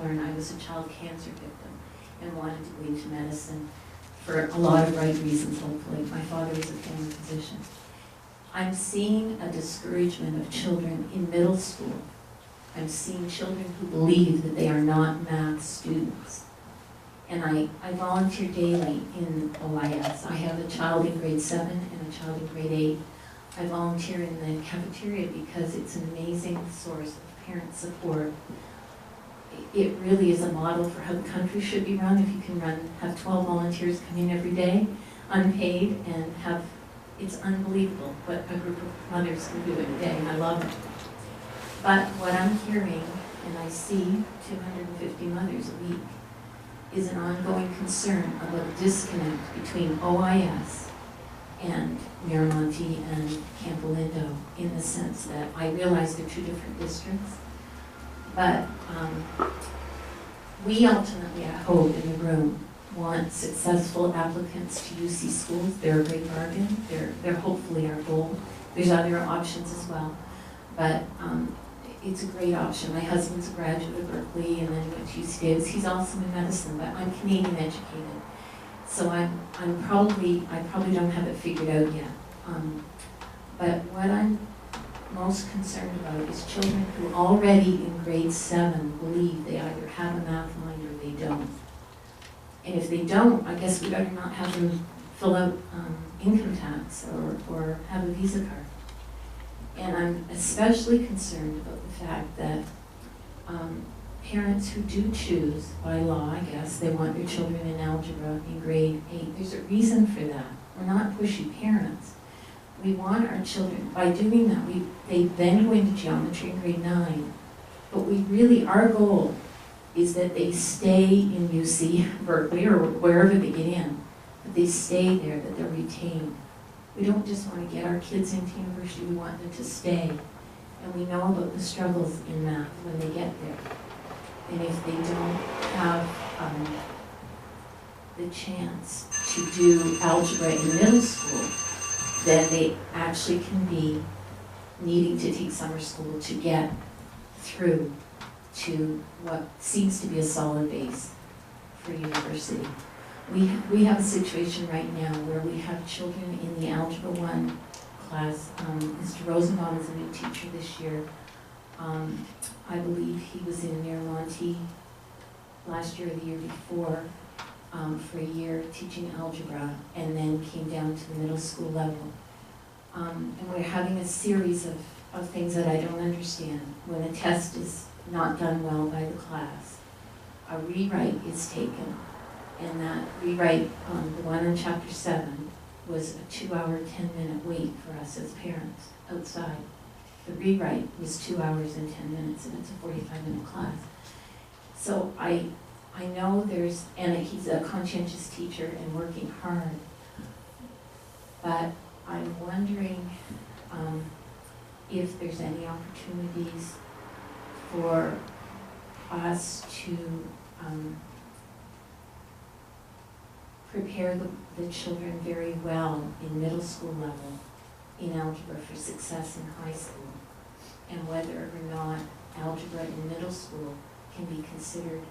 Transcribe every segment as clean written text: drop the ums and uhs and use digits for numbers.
learn. I was a child cancer victim and wanted to go into medicine for a lot of right reasons, hopefully. My father was a family physician. I'm seeing a discouragement of children in middle school. I'm seeing children who believe that they are not math students. And I volunteer daily in OIS. I have a child in grade 7 and a child in grade 8. I volunteer in the cafeteria because it's an amazing source of parent support. It really is a model for how the country should be run. If you can have 12 volunteers come in every day, unpaid, and it's unbelievable what a group of mothers can do in a day, and I love it. But what I'm hearing, and I see 250 mothers a week, is an ongoing concern about a disconnect between OIS and Miramonte and Camp Olinda, in the sense that I realize they're two different districts, but we ultimately at home in the room want successful applicants to UC schools. They're a great bargain. They're hopefully our goal. There's other options as well, but it's a great option. My husband's a graduate of Berkeley and then went to UC Davis. He's also in medicine, but I'm Canadian educated. So I probably don't have it figured out yet. But what I'm most concerned about is children who already in grade 7 believe they either have a math mind or they don't. And if they don't, I guess we better not have them fill out income tax or have a Visa card. And I'm especially concerned about the fact that parents who do choose, by law I guess, they want their children in algebra in grade 8. There's a reason for that. We're not pushy parents. We want our children, by doing that, they then go into geometry in grade 9. But our goal is that they stay in UC, Berkeley, or wherever they get in, that they stay there, that they're retained. We don't just want to get our kids into university, we want them to stay. And we know about the struggles in math when they get there. And if they don't have the chance to do algebra in middle school, then they actually can be needing to take summer school to get through to what seems to be a solid base for university. We have a situation right now where we have children in the Algebra 1 class. Mr. Rosenbaum is a new teacher this year. I believe he was in Miramonte last year or the year before for a year teaching algebra, and then came down to the middle school level. And we're having a series of things that I don't understand. When a test is not done well by the class, a rewrite is taken, and that rewrite, the one in chapter 7, was a 2-hour, 10-minute wait for us as parents outside. The rewrite was 2 hours and 10 minutes, and it's a 45-minute class. So I know and he's a conscientious teacher and working hard, but I'm wondering if there's any opportunities for us to prepare the children very well in middle school level in algebra for success in high school, and whether or not algebra in middle school can be considered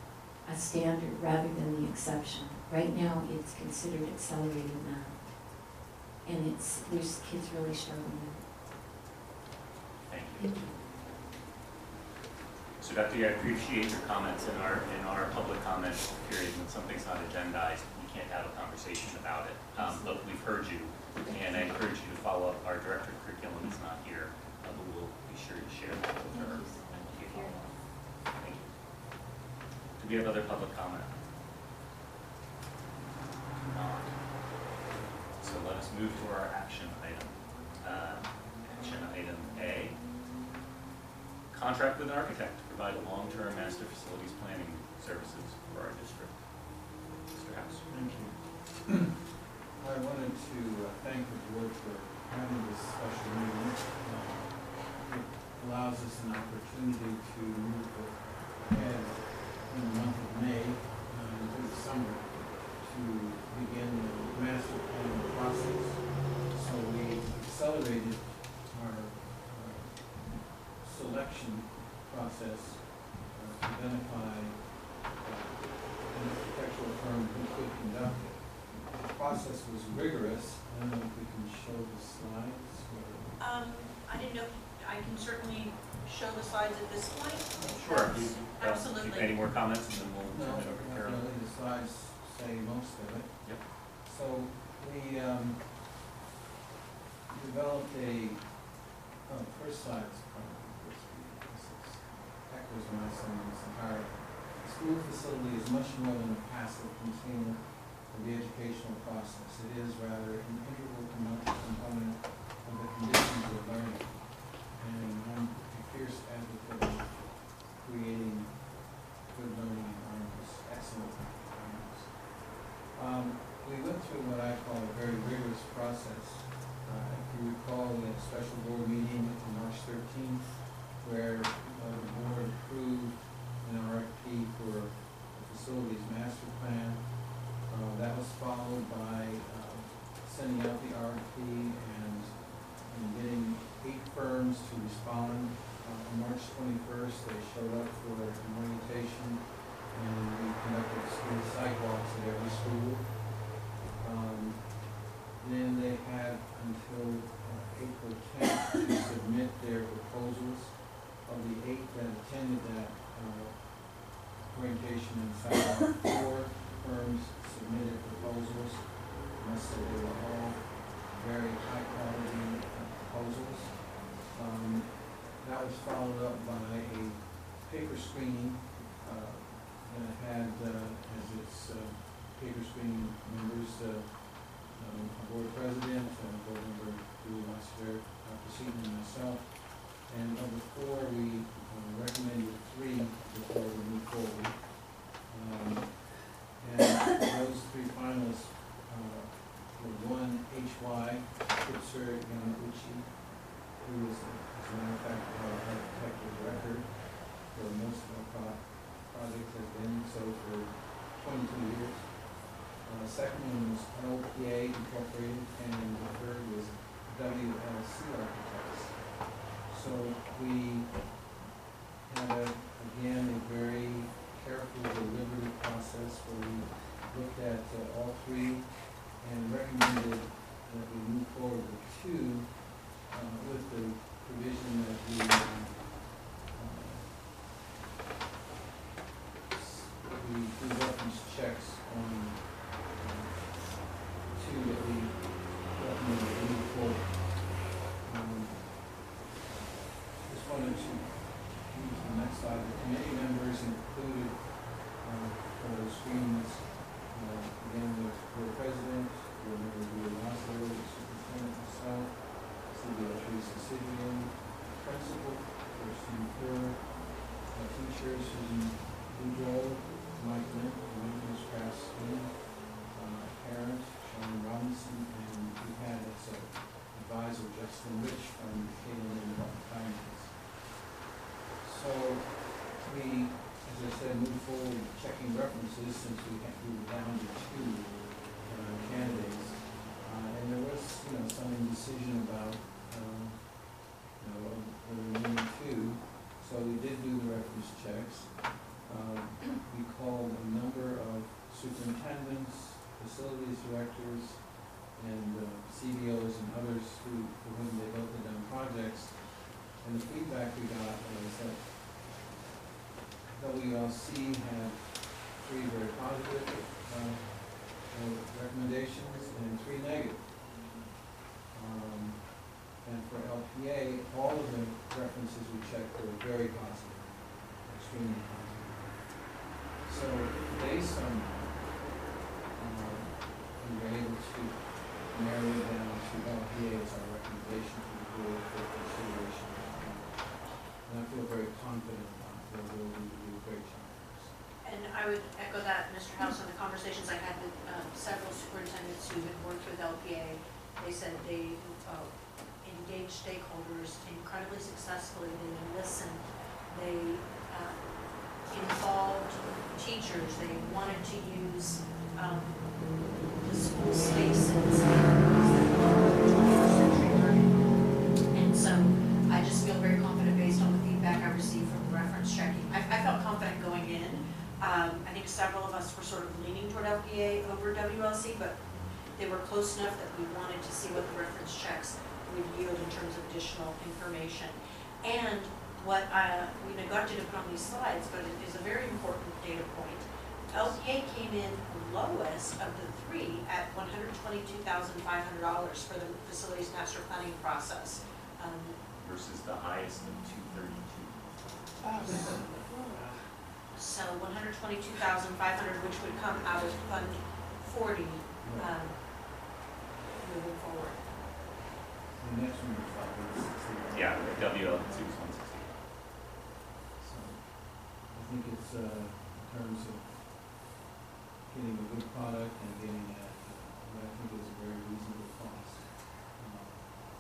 a standard rather than the exception. Right now it's considered accelerated math, and there's kids really struggling with it. Thank you. So Dr. I appreciate your comments in our public comment period. When something's not agendized, we can't have a conversation about it. But we've heard you, and I encourage you to follow up. Our director of curriculum is not here, but we'll be sure to share that with her. Thank you. Do we have other public comment? So let us move to our action item. Action item A. Contract with an architect to provide a long-term master facilities planning services for our district. Mr. House. Thank you. I wanted to thank the board for having this special meeting. It allows us an opportunity to move ahead in the month of May into the summer to begin the master planning process. So we accelerated our selection process to identify process was rigorous. I don't know if we can show the slides or. I didn't know, I can certainly show the slides at this point. Sure. Absolutely. Any more comments, and then we'll No, turn it over to not Carol. really, the slides say most of it. Yep. So we developed first slide is probably first reading. This is echoes my sentiments entirely. The school facility is much more than a passive container of the educational process. It is rather an integral component of the conditions of learning. And I'm a fierce advocate of creating good learning environments, excellent environments. We went through what I call a very rigorous process. If you recall, we had a special board meeting on March 13th where the board approved an RFP for the facilities master plan. That was followed by sending out the RFP and getting 8 firms to respond. On March 21st, they showed up for an orientation, and we conducted school sidewalks at every school. Then they had until April 10th to submit their proposals. Of the 8 that attended that orientation and sidewalk, 4 firms submitted proposals. I must say they were all very high quality proposals. That was followed up by a paper screening that had as its paper screening members a board president, board member Julie Lester, Dr. Seaton, and myself. And of the 4, we recommended 3 before we moved forward. And those 3 finalists were one H.Y. Kipser Yamaguchi, who is, as a matter of fact, our architect of record for most of our projects, has been so for 22 years. Second one was LPA Incorporated, and the third was WLC Architects. So we had, again, a very careful, deliberative process where we looked at all 3 and recommended that we move forward with 2 with the provision that we do reference checks on 2 that we recommended to move forward. Just wanted to move to the next slide. The committee members included for the screenings, again, the board president, board member Julie Lester, the superintendent himself, CBO Teresa Sidian, principal, Kirsten Kerr, teachers, Susan Boudreau, Mike Lynn, Ms. Craftsman, parent, Sean Robinson, and we had as advisor Justin Rich from Caitlin and Development Finance. So we, as I said, moved forward checking references since we were down to 2 candidates. And there was, some indecision about, the remaining 2. So we did do the reference checks. We called a number of superintendents, facilities directors, and CBOs and others for whom they both had done projects. And the feedback we got was that WLC had 3 very positive recommendations and 3 negative. And for LPA, all of the references we checked were very positive, extremely positive. So based on we were able to narrow it down to LPA as our recommendation to the board for consideration. And I feel very confident about their ability to do a great job. And I would echo that, Mr. House, on the conversations I had with several superintendents who had worked with LPA. They said they engaged stakeholders incredibly successfully. They listened. They involved teachers. They wanted to use the school space in the areas that are 21st century learning. And so I just feel very confident based on the feedback I received from the reference checking. I felt confident going in. I think several of us were sort of leaning toward LPA over WLC, but they were close enough that we wanted to see what the reference checks would yield in terms of additional information. And what we neglected to put on these slides, but it is a very important data point. LPA came in lowest of the three at $122,500 for the facilities master planning process. Versus the highest of 232. So 122,500, which would come out of Fund 40 moving forward. The next one is about 160. Yeah, WL 2 is 160. So I think it's in terms of getting a good product and getting at what I think is a very reasonable cost.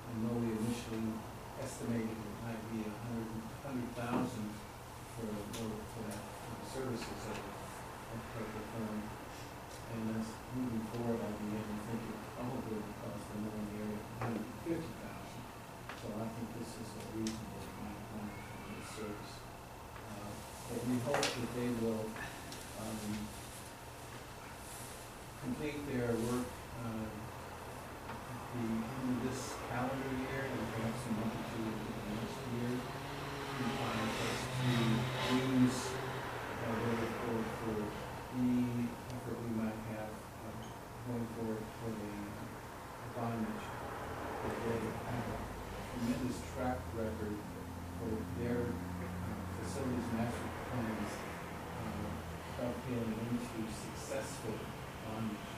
I know we initially estimated it might be $100,000 for that services of the firm. And as moving forward, I began to think it probably would cost them more in the area of $150,000. So I think this is a reasonable amount of money for this service. But we hope that they will complete their work at the end of this calendar year and perhaps a month or two into the next year. For us to use for any effort we might have going forward for the bondage. They have a tremendous track record for their facilities master plans dovetailing into successful bondage.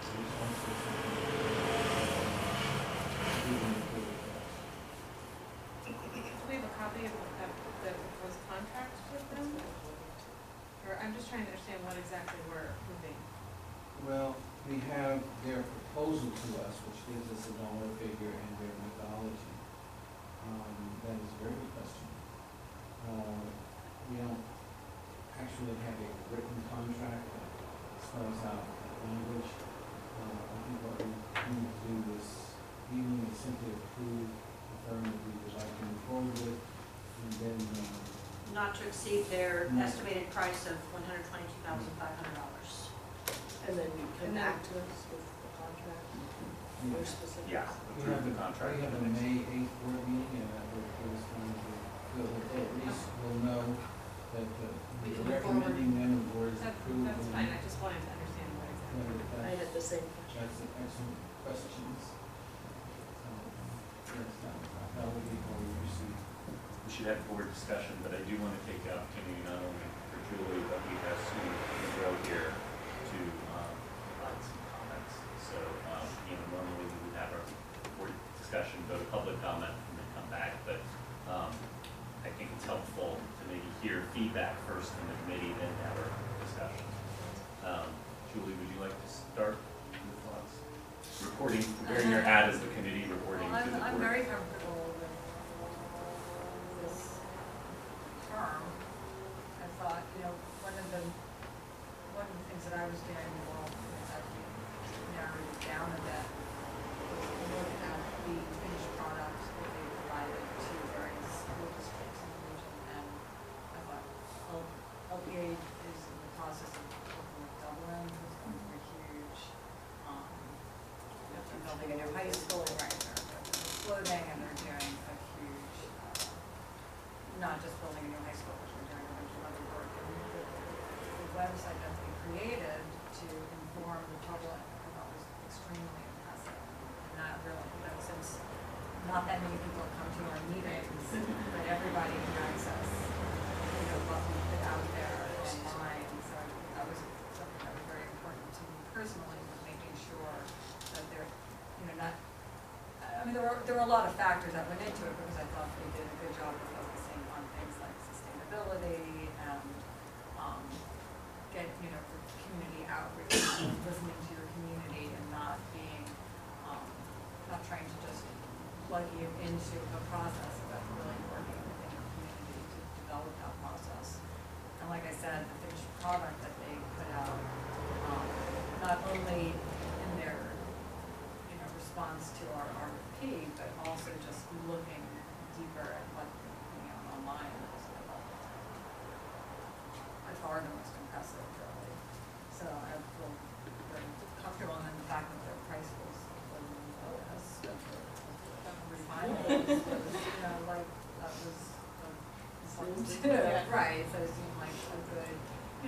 There's also something Do we have a copy of those contracts with them? Or I'm just trying to understand what exactly we're moving. Well, we have their proposal to us, which gives us a dollar figure and their methodology. That is a very good question. We don't actually have a written contract that spells out that language. I think what we need to do this evening is simply approve the firm that we would like to move forward with, and then Not to exceed their estimated price of $122,500. And then you come And back to us with the contract, more specifics. Yeah, we approve have the contract. We have a May 8th board meeting, and that will give us time to feel that they at least will know that We can we're move forward. recommending them and the board is That's approved. fine, I just wanted to understand what exactly. I had the same question. That's an excellent questions. So, yes, that will be how we proceed. We should have board discussion, but I do want to take the opportunity not only for Julie, but we have Sue Monroe here to provide some comments. So, normally we would have our board discussion, go to public comment, and then come back. But I think it's helpful to maybe hear feedback first from the committee, then have our discussion. Julie, would you like to start with thoughts? Wearing your hat as the committee, reporting to the board. I'm very comfortable with this term. I thought, one of the things that I was very involved with, as we narrowed it down a bit, was to look at the finished product that they provided to various school districts in the region. And I thought, LPA is in the process of working with Dublin, who's going through a huge, they're building a new high school, right, they're exploding, and they're doing a huge, not just building a new high school, but they're doing a bunch of other work. And the website that they created to inform the public, I thought was extremely impressive. And that really, since not that many people come to our meetings, but everybody can access, what we put out there online. So that was something that was very important to me personally, was making sure that they're, not, I mean, there were a lot of factors that went into it, because I thought they did a good job of focusing on things like sustainability and, for community outreach, listening to your community and not being, not trying to just plug you into a process, but really working within your community to develop that process. And like I said, the finished product that they put out, not only in their, response to our RFP, but also just looking deeper at what they're putting out online was by far the most impressive, really. So I feel very comfortable, and then the fact that their price was, like, that was, right, so it seemed like a good,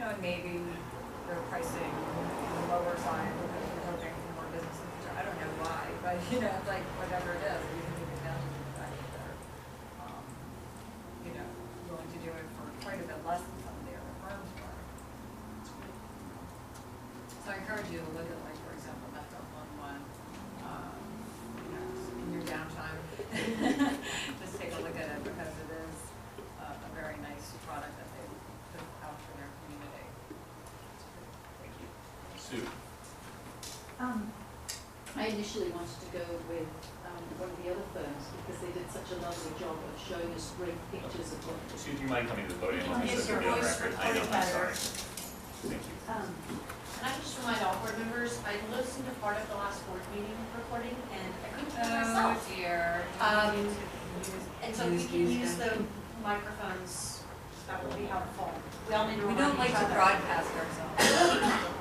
and maybe their pricing on the lower side, because we're hoping for more business in the future, I don't know why, but, like, whatever it is, we can even down to the fact that they're, willing to do it for quite a bit less than some of the other firms were. So I encourage you to look at, like, for example, that Dublin one, in your downtime, just take a look at it, because it is a very nice product that they put out for their community. Thank you. Sue? I initially wanted to go with one of the other firms because they did such a lovely job of showing us great pictures of what. Sue, do you mind coming to the podium? Yes, your Be on voice record. I know, recorded I'm better. sorry. Thank you. And I just remind all board members, I listened to part of the last board meeting recording, and I couldn't hear myself. Oh dear. And so if we can use the microphones, that would be helpful. We all need to We remind don't like each to other. broadcast ourselves.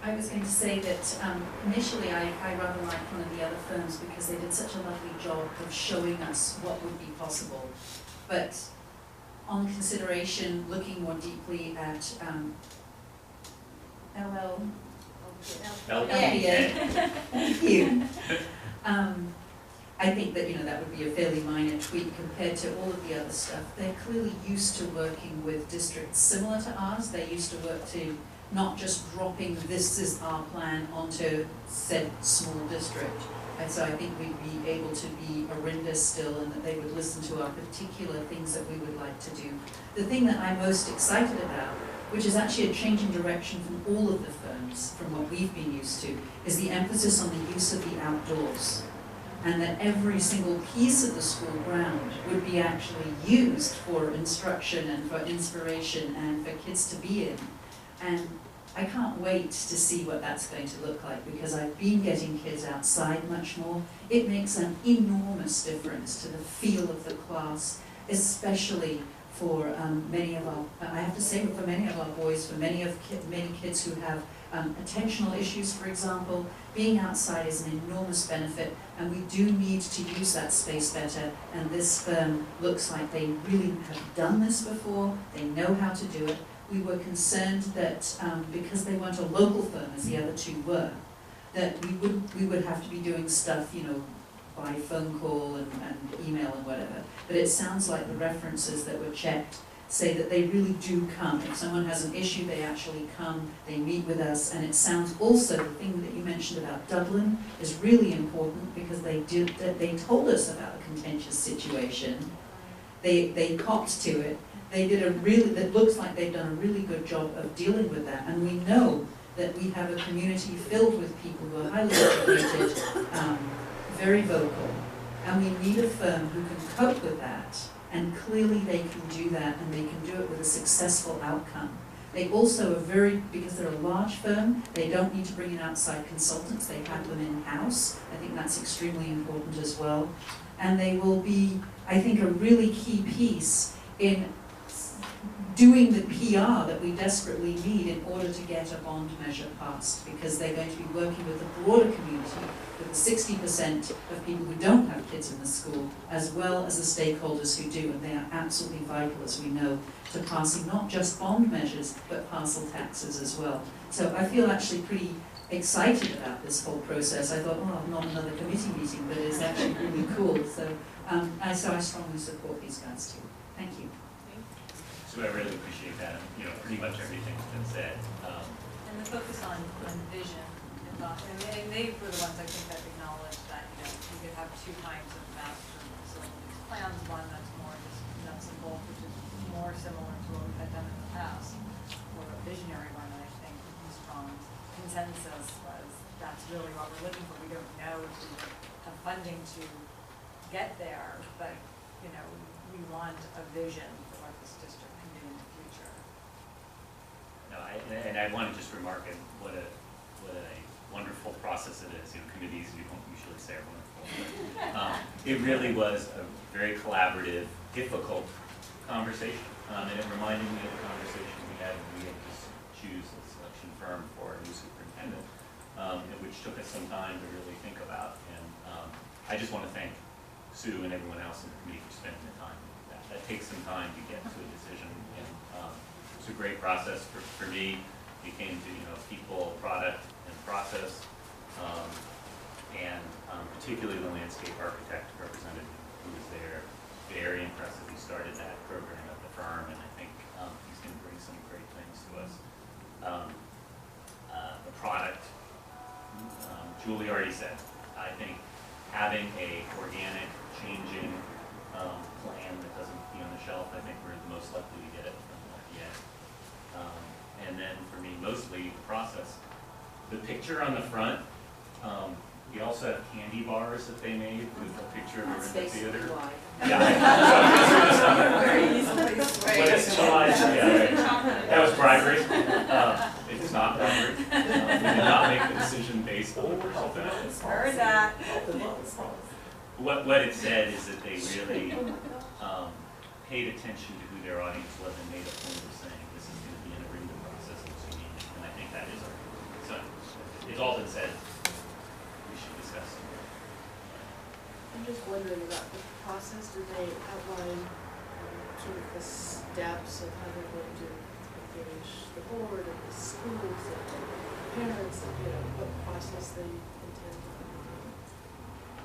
I was going to say that initially I rather liked one of the other firms because they did such a lovely job of showing us what would be possible. But on consideration, looking more deeply at LPA, thank you. I think that that would be a fairly minor tweak compared to all of the other stuff. They're clearly used to working with districts similar to ours. They used to work to not just dropping this is our plan onto said small district. And so I think we'd be able to be Orinda still, and that they would listen to our particular things that we would like to do. The thing that I'm most excited about, which is actually a change in direction from all of the firms, from what we've been used to, is the emphasis on the use of the outdoors. And that every single piece of the school ground would be actually used for instruction and for inspiration and for kids to be in. And I can't wait to see what that's going to look like, because I've been getting kids outside much more. It makes an enormous difference to the feel of the class, especially for many of our, I have to say for many of our boys, for many kids who have attentional issues, for example. Being outside is an enormous benefit, and we do need to use that space better, and this firm looks like they really have done this before, they know how to do it. We were concerned that because they weren't a local firm as the other two were, that we would have to be doing stuff, by phone call and email and whatever. But it sounds like the references that were checked say that they really do come. If someone has an issue, they actually come, they meet with us, and it sounds also, the thing that you mentioned about Dublin is really important, because they told us about a contentious situation. They copped to it. They did it looks like they've done a really good job of dealing with that, and we know that we have a community filled with people who are highly educated, very vocal, and we need a firm who can cope with that, and clearly they can do that, and they can do it with a successful outcome. They also are because they're a large firm, they don't need to bring in outside consultants, they have them in-house. I think that's extremely important as well. And they will be, I think, a really key piece in doing the PR that we desperately need in order to get a bond measure passed, because they're going to be working with the broader community, with the 60% of people who don't have kids in the school, as well as the stakeholders who do, and they are absolutely vital, as we know, to passing not just bond measures, but parcel taxes as well. So I feel actually pretty excited about this whole process. I thought, not another committee meeting, but it's actually really cool. So I strongly support these guys too. Thank you. So I really appreciate that. Pretty much everything's been said. And the focus on vision, and they were the ones I think that acknowledged that you could have two kinds of master facilities plans. One that's more just nuts and bolts, which is more similar to what we had done in the past, or a visionary one. And I think the strong consensus was that's really what we're looking for. We don't know if we have funding to get there, but we want a vision for what this district can do in the future. No, I want to just remark what a wonderful process it is. Committees, you don't usually say are wonderful. But, it really was a very collaborative, difficult conversation, and it reminded me of the conversation we had when we had this choose a selection firm for a new superintendent, which took us some time to really think about. And I just want to thank Sue and everyone else in the committee for spending the time. That takes some time to get to a decision, and it's a great process for me. It came to people, product, and process, and particularly the landscape architect representative who was there. Very impressive. He started that program at the firm, and I think he's going to bring some great things to us. The product, Julie already said, I think having a organic, changing plan that doesn't be on the shelf, I think we're the most likely to get it from FDA. And then for me, mostly the process. The picture on the front, we also have candy bars that they made with a picture of That's Orinda basically Theater. why. Yeah. Very easily But it's charged, yeah. That was bribery. It's not bribery. We did not make the decision based on personal benefits. Heard that. What it said is that they really paid attention to who their audience was and made a point of saying this is going to be an Orinda process that's unique, and I think that is our. So it's all been said. We should discuss. I'm just wondering about the process. Do they outline sort of the steps of how they're going to engage the board and the schools and the parents and, what process they intend to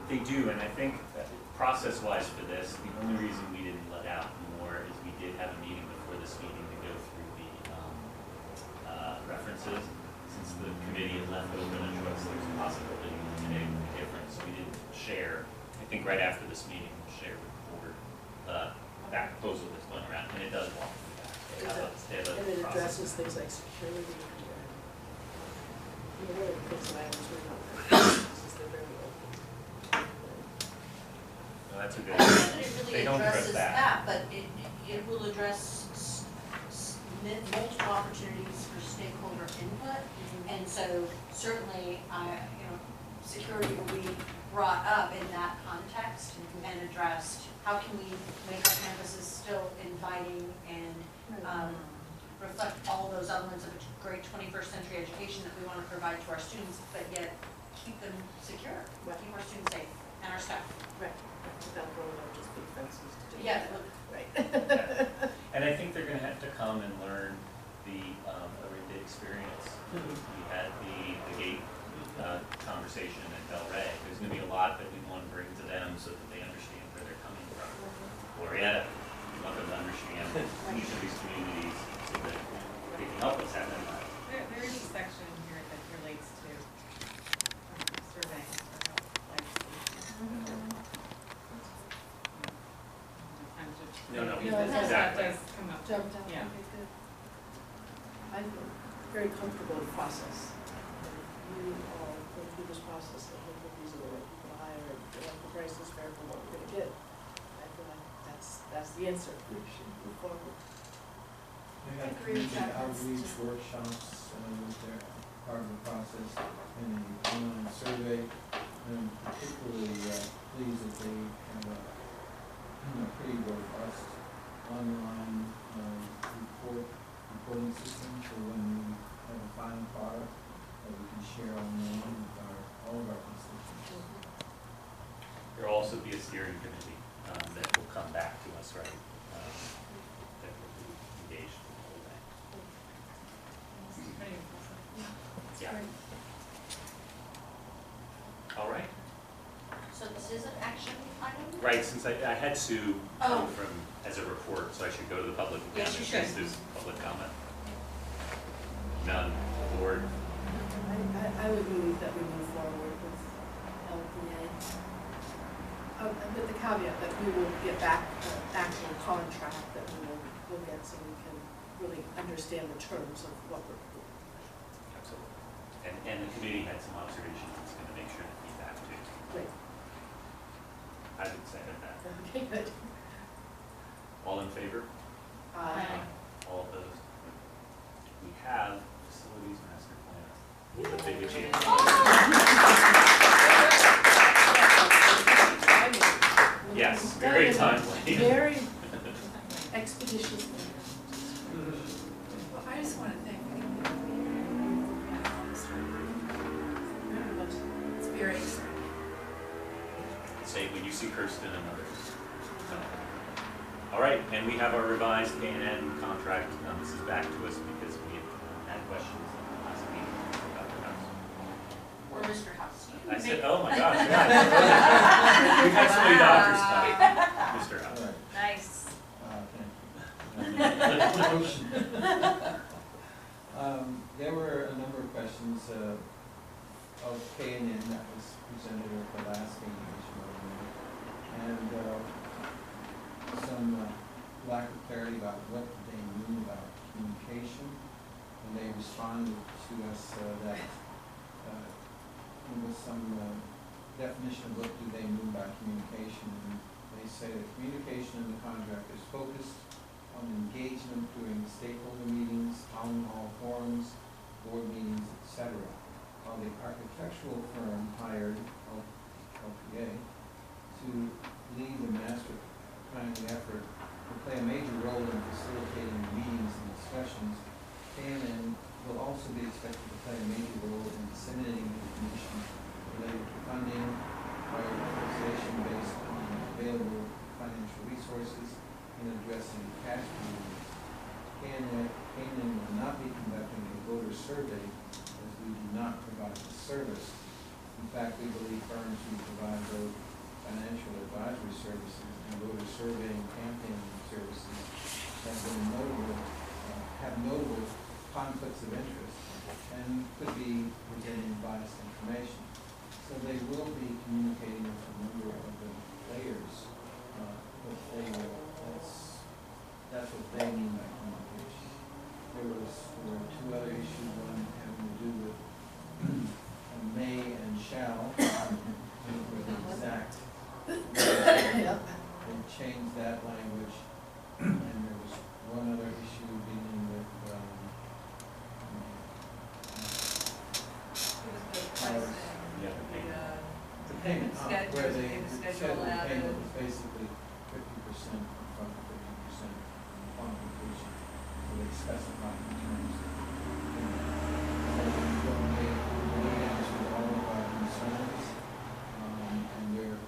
They do, and I think that process-wise for this, the only reason we didn't let out more is we did have a meeting before this meeting to go through the references. Since the committee had left open a choice, there's a possibility that it would be different. So we didn't share, I think right after this meeting, we'll share with the board that proposal that's going around, and it does walk through that. They have a and it process. addresses things like security and, one of the things that I was really not is they're very open. Well, that's a good. I don't know that it They really don't address addresses that. that, but it will address multiple opportunities for stakeholder input. And so certainly, security will be brought up in that context and addressed. How can we make our campuses still inviting and reflect all those elements of a great 21st century education that we want to provide to our students, but yet keep them secure, keep our students safe and our staff. Right, without throwing up just big fences to do. Yeah. Right. And I think they're going to have to come and learn the Orinda experience. We had the gate conversation at Del Rey. There's going to be a lot that we want to bring to them so that they understand where they're coming from. Glorietta, we want them to understand each of these communities so that they can help us have that dialogue. There is a section here that relates to surveying for health, like. No, No, exactly. That does come up. Jumped out, Yeah. okay, good. I'm very comfortable with the process. You all go through this process, and look at these are the right people to hire, and the price is fair for what we're gonna get. I feel like that's the answer. We should move forward. They got agree with community that. That's outreach just- workshops, with their part of the process, and the online survey. I'm particularly pleased that they have a pretty robust online reporting system for when we have a final product that we can share online with all of our constituents. There'll also be a steering committee that will come back to us, right? That will be engaged in the whole thing. Pretty impressive. Yeah. All right. So this is an action item? Right, since I had Sue Oh. come from, as a report, so I should go to the public again. Yes, you in case should. there's public comment. None, board, I would move that we move forward with LPA. With the caveat that we will get back the actual contract that we'll get so we can really understand the terms of what we're doing. absolutely. And the committee had some observations, it's gonna make sure to feedback too. Great. I would second that. Okay, good. All in favor? Aye. All opposed? We have facilities master plan. A big achievement. Yes, very timely. Very expeditious. Well, I just want to thank Kirsten and others. So, all right, and we have our revised K&N contract. This is back to us because we had questions in the last meeting about the house. Or Mr. House. You I can said, make- oh my gosh, yeah. We've had so many doctors tonight, Mr. House. All right, Nice. thank you. There were a number of questions of K&N that was presented at the last meeting, as you know, and some lack of clarity about what they mean about communication. And they responded to us that with some definition of what do they mean by communication. And they say that communication in the contract is focused on engagement during stakeholder meetings, town hall forums, board meetings, etc. While the architectural firm hired, LPA, to lead the master planning effort will play a major role in facilitating meetings and discussions. K&N will also be expected to play a major role in disseminating information related to funding, prioritization based on available financial resources, and addressing cash needs. K&N will not be conducting a voter survey as we do not provide the service. In fact, we believe firms who provide both financial advisory services and voter surveying campaign services have notable conflicts of interest and could be presenting biased information. So they will be communicating with a number of the players, but that's what they mean by communication. There were two other issues, one having to do with may and shall, with the exact. They changed that language, and there was one other issue dealing with Yeah, the payment. the payment, Schedule, where they the said schedule the added. payment was basically 50% upfront, 50% upon completion. So they specified in terms. They answered all of our concerns, and we're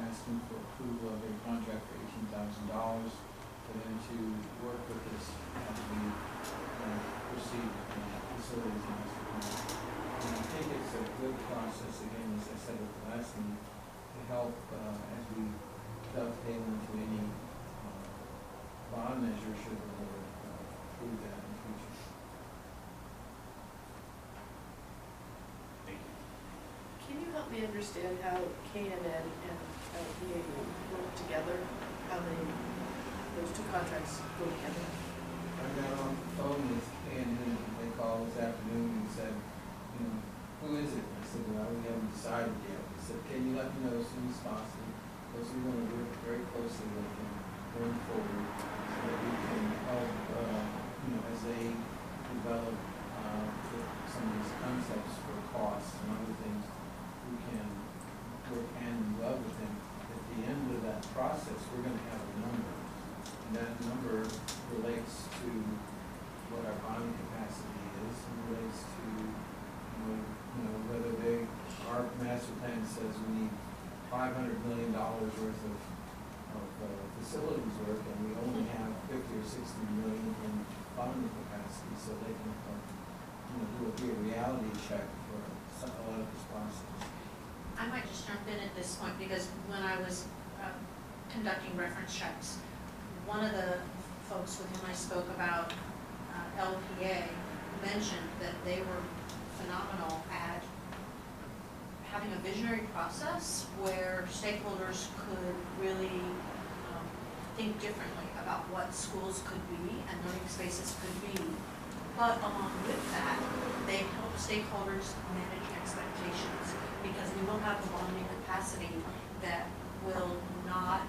asking for approval of a contract for $18,000 for them to work with us as we proceed with the facilities master plan. And I think it's a good process, again, as I said at the last meeting, to help as we dovetail into any bond measure should the board approve that in the future. Thank you. Can you help me understand how K&N and LPA work together? How those two contracts go together? I got on the phone with K&N, they called this afternoon and said, you know, who is it? I said, well, we haven't decided yet. They said, can you let me know as soon as possible? Because we're going to work very closely with them going forward so that we can help, as they develop some of these concepts for costs and other things, we can work hand in glove with them. At the end of that process, we're going to have a number. And that number relates to what our bonding capacity is and relates to whether our master plan says we need $500 million worth of facilities work, and we only have 50 or 60 million in bonding capacity, so they can do a reality check for a lot of this process. I might just jump in at this point, because when I was conducting reference checks, one of the folks with whom I spoke about LPA mentioned that they were phenomenal at having a visionary process where stakeholders could really think differently about what schools could be and learning spaces could be. But along with that, they help stakeholders manage expectations, because we will have a bonding capacity that will not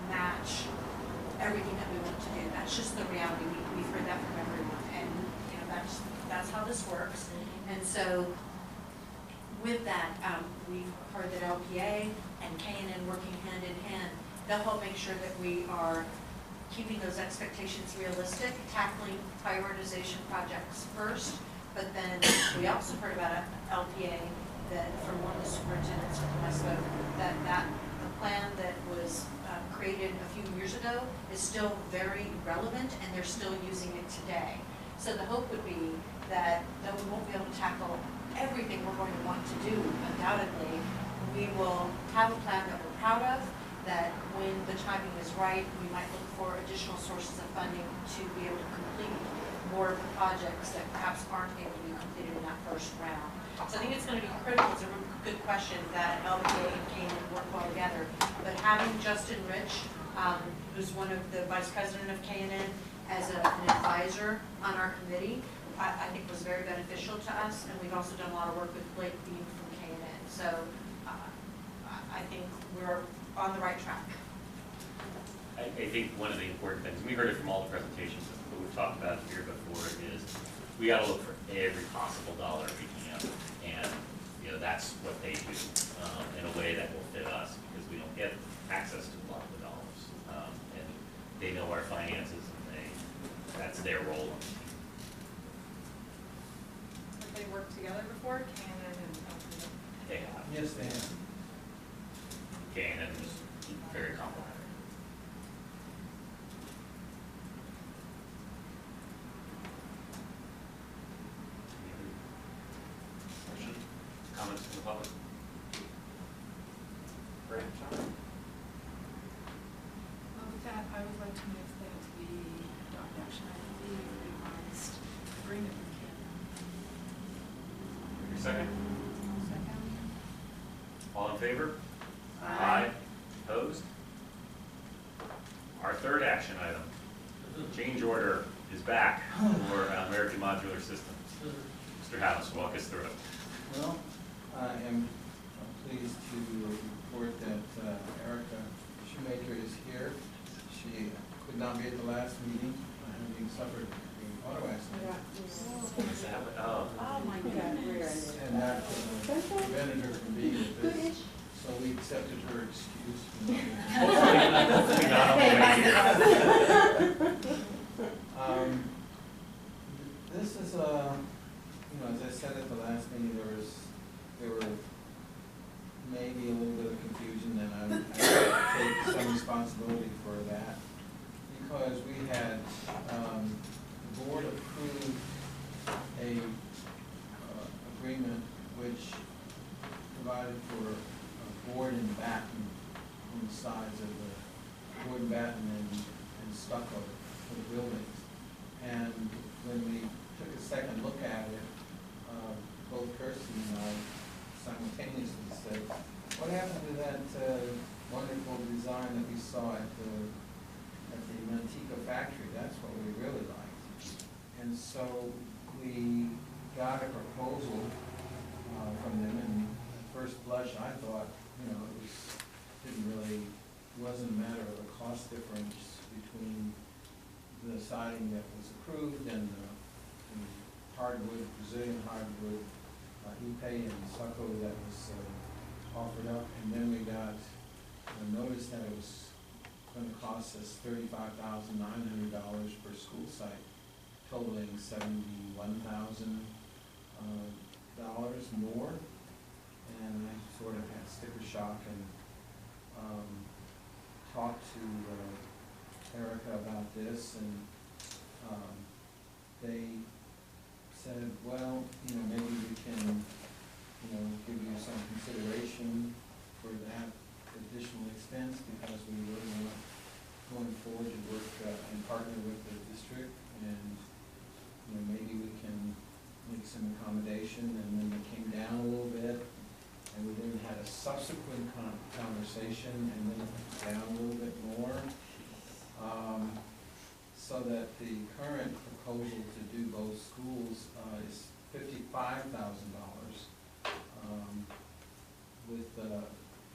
match everything that we want to do. That's just the reality. We've heard that from everyone, and that's how this works. And so with that, we've heard that LPA and K&N working hand in hand, they'll help make sure that we are keeping those expectations realistic, tackling prioritization projects first. But then we also heard about LPA that from one of the superintendents with whom I spoke, that the plan that was created a few years ago is still very relevant, and they're still using it today. So the hope would be that though we won't be able to tackle everything we're going to want to do, undoubtedly, we will have a plan that we're proud of, that when the timing is right, we might look for additional sources of funding to be able to complete more of the projects that perhaps aren't able to be completed in that first round. So I think it's going to be critical. It's a good question that LPA and Canaan work well together. But having Justin Rich, who's one of the vice president of Canaan, as an advisor on our committee, I think was very beneficial to us. And we've also done a lot of work with Blake Beam from Canaan. So I think we're on the right track. I think one of the important things, we heard it from all the presentations, but we've talked about it here before, is we got to look for every possible dollar we can, and that's what they do in a way that will fit us, because we don't get access to a lot of the dollars, and they know our finances, and that's their role on the team. Have they worked together before, Canon and LPA? They have. Yes, they have. Canaan is very complimentary. Questions, comments from the public? Great. With that, I would like to move that we adopt action item B, the revised agreement with Canada. Your second? Second. All in favor? Aye. Opposed? Our third action item, change order is back for American Modular Systems. Mr. House, walk us through it. Well, I am pleased to report that Erica Shoemaker is here. She could not be at the last meeting, having suffered an auto accident. Is that what, oh. Oh my God, where is it? And that prevented her from being with this. So we accepted her excuse. Hopefully not on the way here. This is as I said at the last meeting, there were maybe a little bit of confusion, and I take some responsibility for that, because we had, the board approved a agreement which provided for a board and batten on the sides of the board and batten and stucco for the buildings. And when we took a second look at it, both Kirsten and I simultaneously said, what happened to that wonderful design that we saw at the Manteca factory? That's what we really liked. And so we got a proposal from them, and at first blush I thought, it wasn't a matter of a cost difference between the siding that was approved and the hardwood, Brazilian hardwood, Ipe and stucco that was offered up. And then we got a notice that it was going to cost us $35,900 per school site, totaling $71,000 more. And I sort of had sticker shock and talked to Erica about this, and they said, well, maybe we can, give you some consideration for that additional expense, because we really want going forward to work and partner with the district, and maybe we can make some accommodation. And then it came down a little bit, and we then had a subsequent conversation, and then it went down a little bit more, so that the current proposal to do both schools is $55,000, with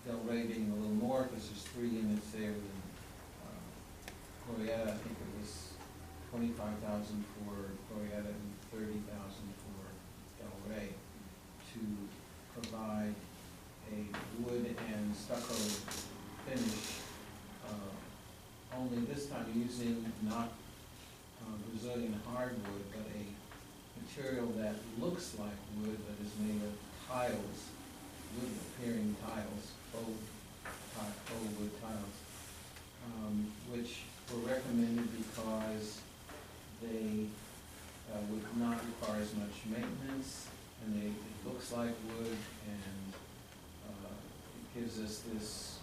Del Rey being a little more, because there's 3 units there, and Glorietta, I think it was $25,000 for Glorietta and $30,000 for Del Rey, to provide a wood and stucco finish, only this time using not Brazilian hardwood, but a material that looks like wood but is made of tiles, wood appearing tiles, both old wood tiles, which were recommended because they would not require as much maintenance, and it looks like wood, and it gives us this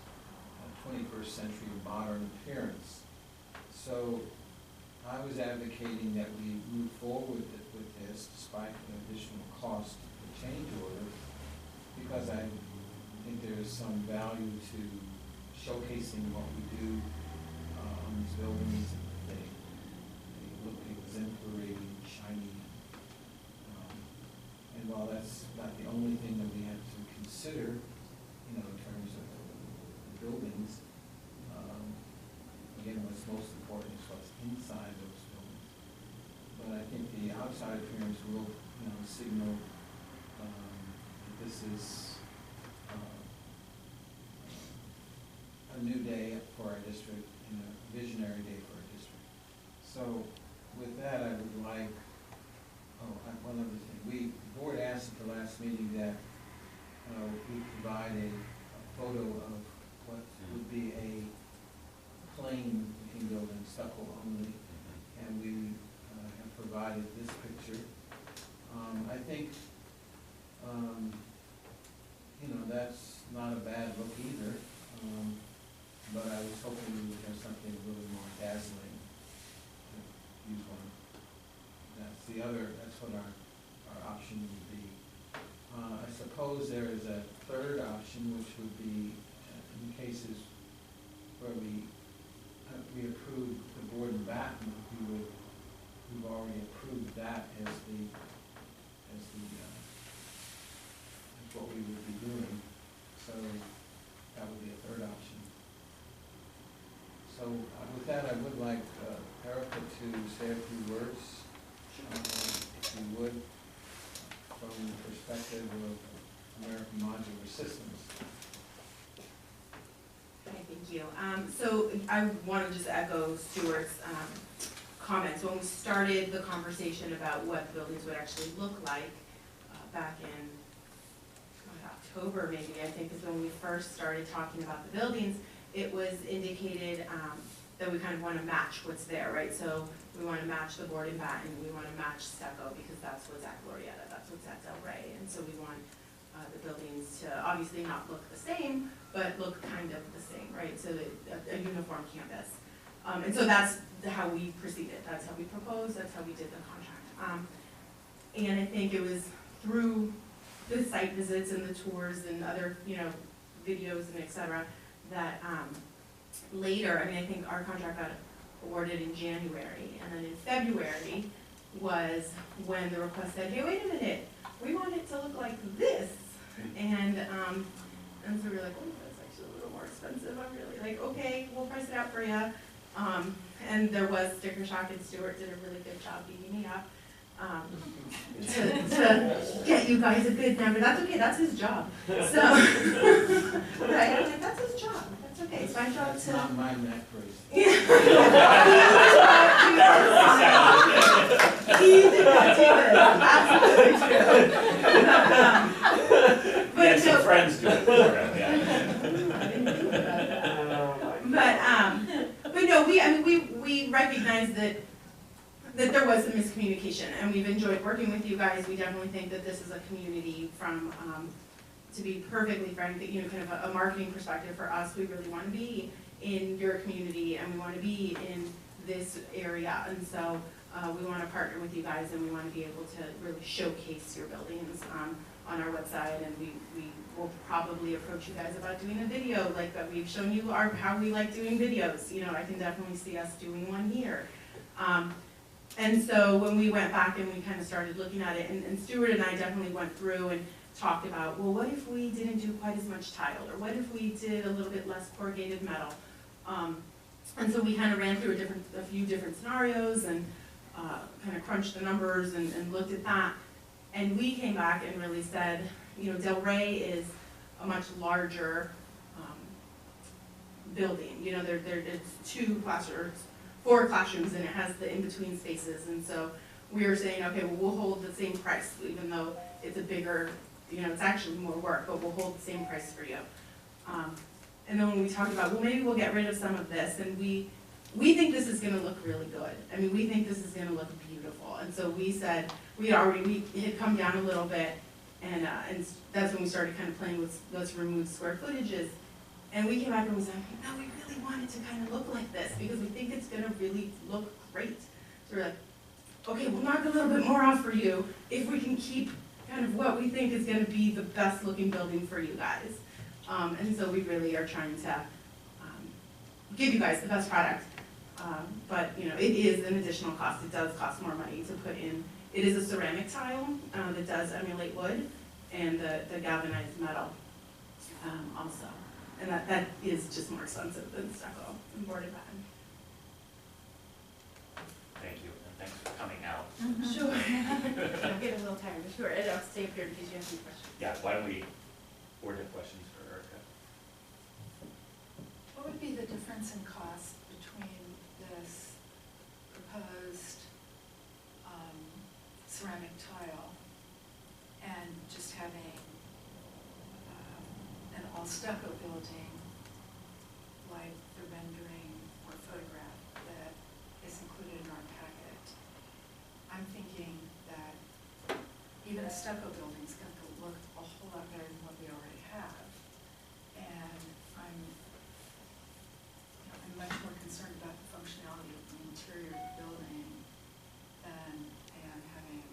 21st century modern appearance. So I was advocating that we move forward with this despite the additional cost of the change order, because I think there is some value to showcasing what we do on these buildings. They look exemplary, shiny. And while that's not the only thing that we have to consider, in terms of the buildings, again, what's most important is what's inside those buildings. But I think the outside appearance will, signal that this is a new day for our district and a visionary day for our district. So with that, I would like, one other thing. The board asked at the last meeting that we provide a photo of what would be a plain looking building, stucco only, and we have provided this picture. I think, that's not a bad look either, but I was hoping we would have something a little more dazzling to use one. That's what our option would be. I suppose there is a third option, which would be in cases where we approved the board and batten, we've already approved that as what we would be doing. So that would be a third option. So with that, I would like Erica to say a few words, if you would, from the perspective of American Modular Systems. Okay, thank you. So I want to just echo Stuart's comments. When we started the conversation about what the buildings would actually look like back in October, maybe, I think, is when we first started talking about the buildings, it was indicated that we kind of want to match what's there, right? So we want to match the board and batten, we want to match stucco, because that's what's at Glorietta, that's what's at Del Rey, and so we want the buildings to obviously not look the same, but look kind of the same, right? So that a uniform campus. And so that's how we proceeded, that's how we proposed, that's how we did the contract. And I think it was through the site visits and the tours and other, videos and et cetera, that later, I think our contract got awarded in January, and then in February was when the request said, hey, wait a minute, we want it to look like this. And so we were like, oh, that's actually a little more expensive. I'm really like, okay, we'll price it out for you. And there was sticker shock, and Stuart did a really good job beating me up to get you guys a good number. That's okay, that's his job. So, right, I'm like, that's his job. That's okay, it's my job That's to... not my neck brace. He did not do this, absolutely true. We had some friends do it for him, yeah. But no, we recognize that there was some miscommunication, and we've enjoyed working with you guys. We definitely think that this is a community from, to be perfectly frank, that, kind of a marketing perspective for us, we really want to be in your community, and we want to be in this area, and so we want to partner with you guys, and we want to be able to really showcase your buildings on our website, and we will probably approach you guys about doing a video like that. We've shown you how we like doing videos. I can definitely see us doing one here. And so when we went back and we kind of started looking at it, and Stuart and I definitely went through and talked about, well, what if we didn't do quite as much tile, or what if we did a little bit less corrugated metal? And so we kind of ran through a few different scenarios and kind of crunched the numbers and looked at that. And we came back and really said, Del Rey is a much larger building. It's 4 classrooms, and it has the in-between spaces. And so we were saying, okay, well, we'll hold the same price, even though it's a bigger, it's actually more work, but we'll hold the same price for you. And then when we talked about, well, maybe we'll get rid of some of this, and we think this is gonna look really good. I mean, we think this is gonna look beautiful, and so we said, we had come down a little bit, and that's when we started kind of playing with, let's remove square footages. And we came back and we said, no, we really want it to kind of look like this, because we think it's gonna really look great. So we're like, okay, we'll knock a little bit more off for you, if we can keep kind of what we think is gonna be the best looking building for you guys. And so we really are trying to give you guys the best product. But, you know, it is an additional cost. It does cost more money to put in. It is a ceramic tile that does emulate wood, and the galvanized metal also. And that is just more expensive than stucco and boarded batten. Thank you, and thanks for coming out. Sure. I'm getting a little tired, sure, and I'll stay up here in case you have any questions. Yeah, why don't we, board have questions for Erica? What would be the difference in cost between this proposed ceramic tile and just having an all stucco building like the rendering or photograph that is included in our packet? I'm thinking that even a stucco building is going to look a whole lot better than what we already have. And I'm much more concerned about the functionality of the interior of the building and having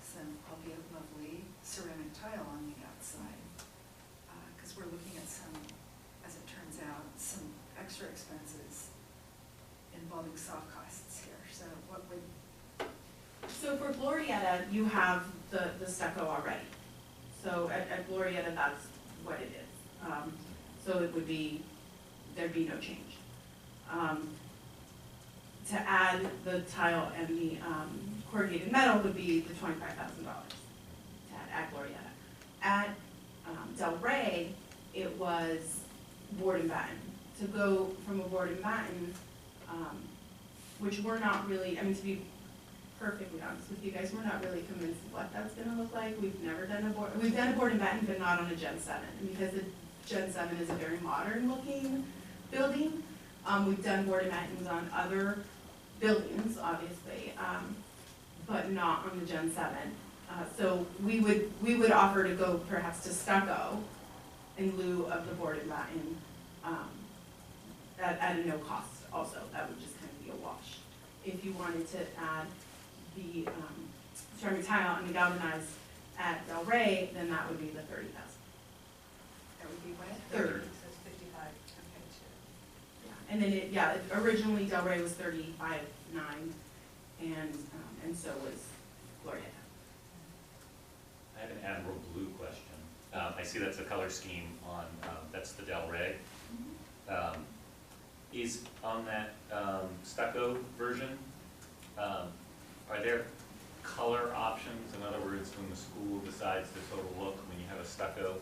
some, albeit lovely, ceramic tile on the outside. Because we're looking at some, as it turns out, some extra expenses involving soft costs here. So what would... So for Glorietta, you have the stucco already. So at Glorietta, that's what it is. So it would be, there'd be no change. To add the tile and the corrugated metal would be the $25,000 to add at Glorietta. At Del Rey, it was board and batten. To go from a board and batten, which we're not really, I mean, to be perfectly honest with you guys, we're not really convinced what that's gonna look like. We've never done a board, we've done a board and batten, but not on a Gen 7, because the Gen 7 is a very modern looking building. We've done board and battens on other buildings, obviously, but not on the Gen 7. So we would offer to go perhaps to stucco in lieu of the board and batten at a no cost also. That would just kind of be a wash. If you wanted to add the ceramic tile and the galvanized at Del Rey, then that would be the $30,000. That would be what? 30. So it's 55, okay, too. Yeah, and then originally Del Rey was 35.9, and so was Glorietta. I have an Admiral Blue question. I see that's a color scheme on, that's the Del Rey. Is on that stucco version, are there color options? In other words, when the school decides the total look, when you have a stucco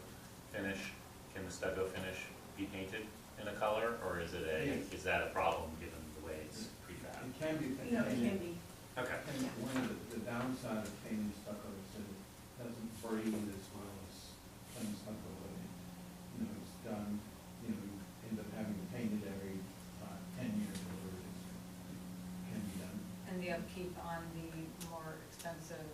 finish, can the stucco finish be painted in a color, or is it is that a problem given the way it's prefab? It can be painted. No, it can be. Okay. And one of the downside of painting stucco is that it doesn't breathe as well as plain stucco. You know, it's done, you know, you end up having to paint it every 10 years or whatever it is. It can be done. And the upkeep on the more expensive,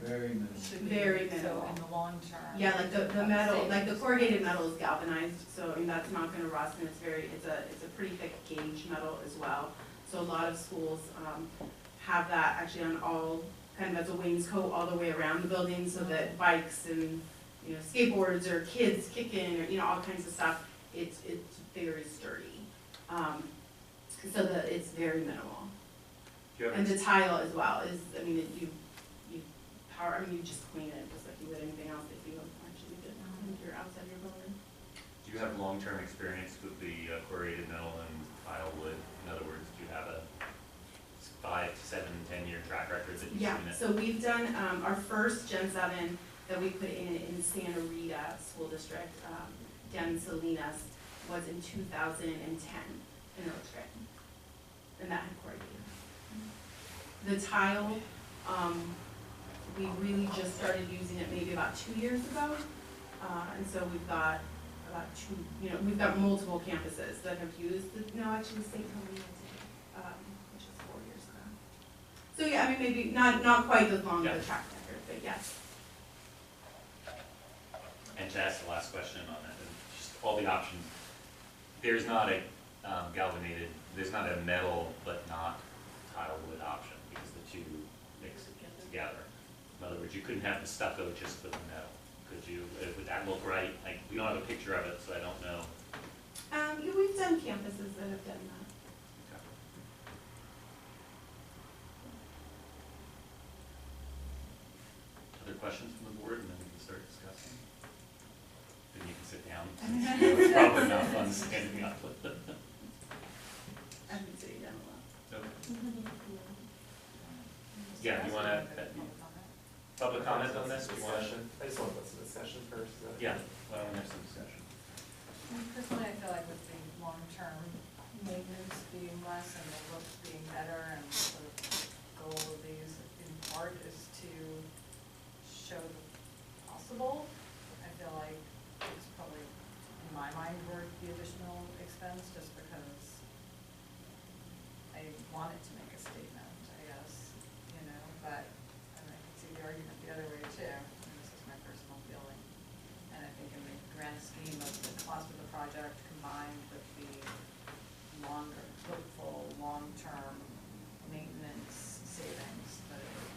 Very minimal. should be, Very minimal. so in the long term. Yeah, like the metal, like the corrugated metal is galvanized, so I mean, that's not gonna rust, and it's a pretty thick gauge metal as well. So a lot of schools have that actually on all, kind of as a wainscot all the way around the building, so that bikes and, you know, skateboards or kids kicking, or, you know, all kinds of stuff, it's very sturdy. So that it's very minimal. Do you have And the tile as well is, I mean, you just clean it just like you would anything else if you actually did if you're outside your building. Do you have long-term experience with the corrugated metal and tile wood? In other words, do you have a 5, 7, 10-year track record that you've Yeah, seen it? so we've done, our first Gen 7 that we put in Santa Rita School District, down in Salinas, was in 2010 in Oak Street. And that had corrugated. The tile, we really just started using it maybe about 2 years ago. And so we've got about two, we've got multiple campuses that have used actually St. Helena, which is 4 years ago. So yeah, I mean, maybe not quite as long of a track record, but yes. And to ask the last question on that, just all the options, there's not a there's not a metal but not tile wood option because the two mix together. In other words, you couldn't have the stucco just with the metal, could you? Would that look right? Like, we don't have a picture of it, so I don't know. Yeah, we've done campuses that have done that. Okay. Other questions from the board, and then we can start discussing? Then you can sit down. It's probably not fun standing up. I've been sitting down a lot. Okay. Yeah, you wanna, public comment on this? You wanna- I just want to put some discussion first. Is that okay? Yeah, why don't we have some discussion? Personally, I feel like with the long-term maintenance being less and the look being better, and sort of goal of these in part is to show the possible, I feel like it's probably, in my mind, worth the additional expense, just because I wanted to make a statement, I guess, but I mean, I can see the argument the other way too, and this is my personal feeling. And I think in the grand scheme of the cost of the project combined with the longer, hopeful, long-term maintenance savings, that it would,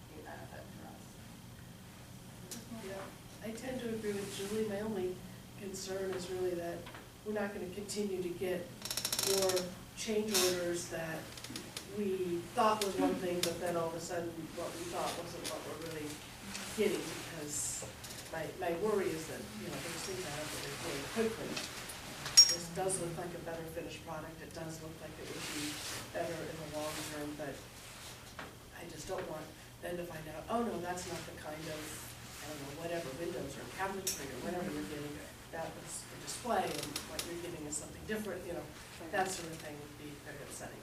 be a benefit for us. Yeah, I tend to agree with Julie. My only concern is really that we're not gonna continue to get more change orders that we thought was one thing, but then all of a sudden, what we thought wasn't what we're really getting, because my worry is that, those things happen really quickly. This does look like a better finished product, it does look like it would be better in the long term, but I just don't want them to find out, oh no, that's not the kind of, I don't know, whatever, windows or cabinetry or whatever you're getting, that was a display, and what you're getting is something different, that sort of thing would be very upsetting.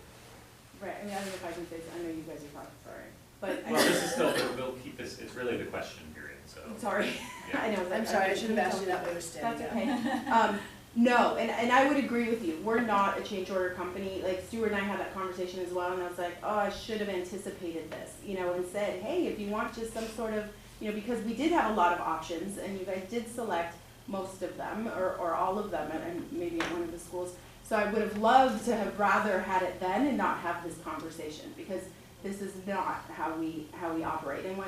Right, I mean, I don't know if I can say, I know you guys are talking, sorry, but. Well, this is still, we'll keep this, it's really the question period, so. Sorry, Yeah. I know. I'm sorry, I should have asked you that way, we're standing That's up. okay. No, and I would agree with you, we're not a change order company, like Stuart and I had that conversation as well, and I was like, oh, I should have anticipated this, and said, hey, if you want just some sort of, because we did have a lot of options, and you guys did select most of them, or all of them, and maybe at one of the schools. So I would have loved to have rather had it then and not have this conversation, because this is not how we operate. And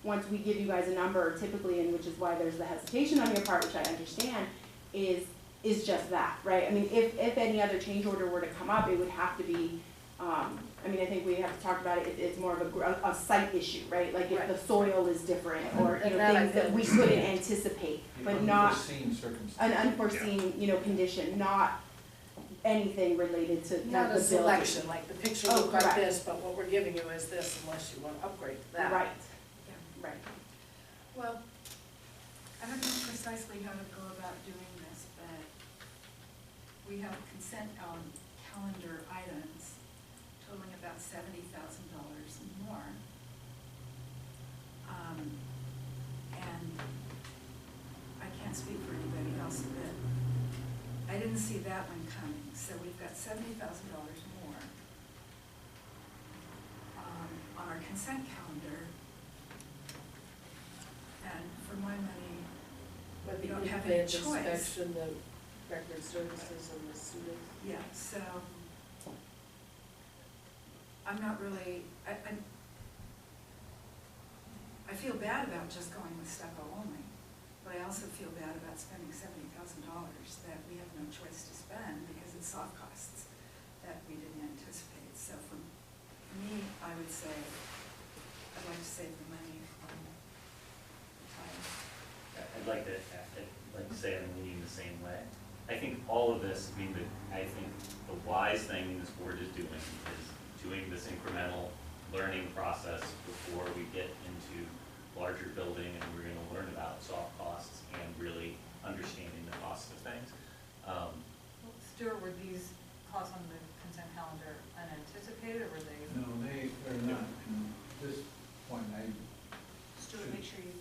once we give you guys a number, typically, and which is why there's the hesitation on your part, which I understand, is just that, right? I mean, if any other change order were to come up, it would have to be, I think we have talked about it, it's more of a site issue, right? Like if the soil is different, or, things that we couldn't anticipate, but not Unforeseen circumstances. an unforeseen, condition, not anything related to the Not a building. selection, like the picture Oh, looked like correct. this, but what we're giving you is this, unless you want to upgrade to that. Right, right. Well, I don't know precisely how to go about doing this, but we have consent calendar items totaling about $70,000 more. And I can't speak for anybody else, but I didn't see that one coming. So we've got $70,000 more on our consent calendar. And for my money, But we the don't have any in-plant choice. inspection, the record services and the student. Yeah, so I'm not really, I feel bad about just going with stucco only, but I also feel bad about spending $70,000 that we have no choice to spend because it's soft costs that we didn't anticipate. So for me, I would say I'd like to save the money on the tile. I'd like to say I'm leaning the same way. I think all of this, I think the wise thing this board is doing this incremental learning process before we get into larger building, and we're gonna learn about soft costs and really understanding the cost of things. Stuart, were these costs on the consent calendar unanticipated, or were they? No, they're not. At this point, Stuart, make sure you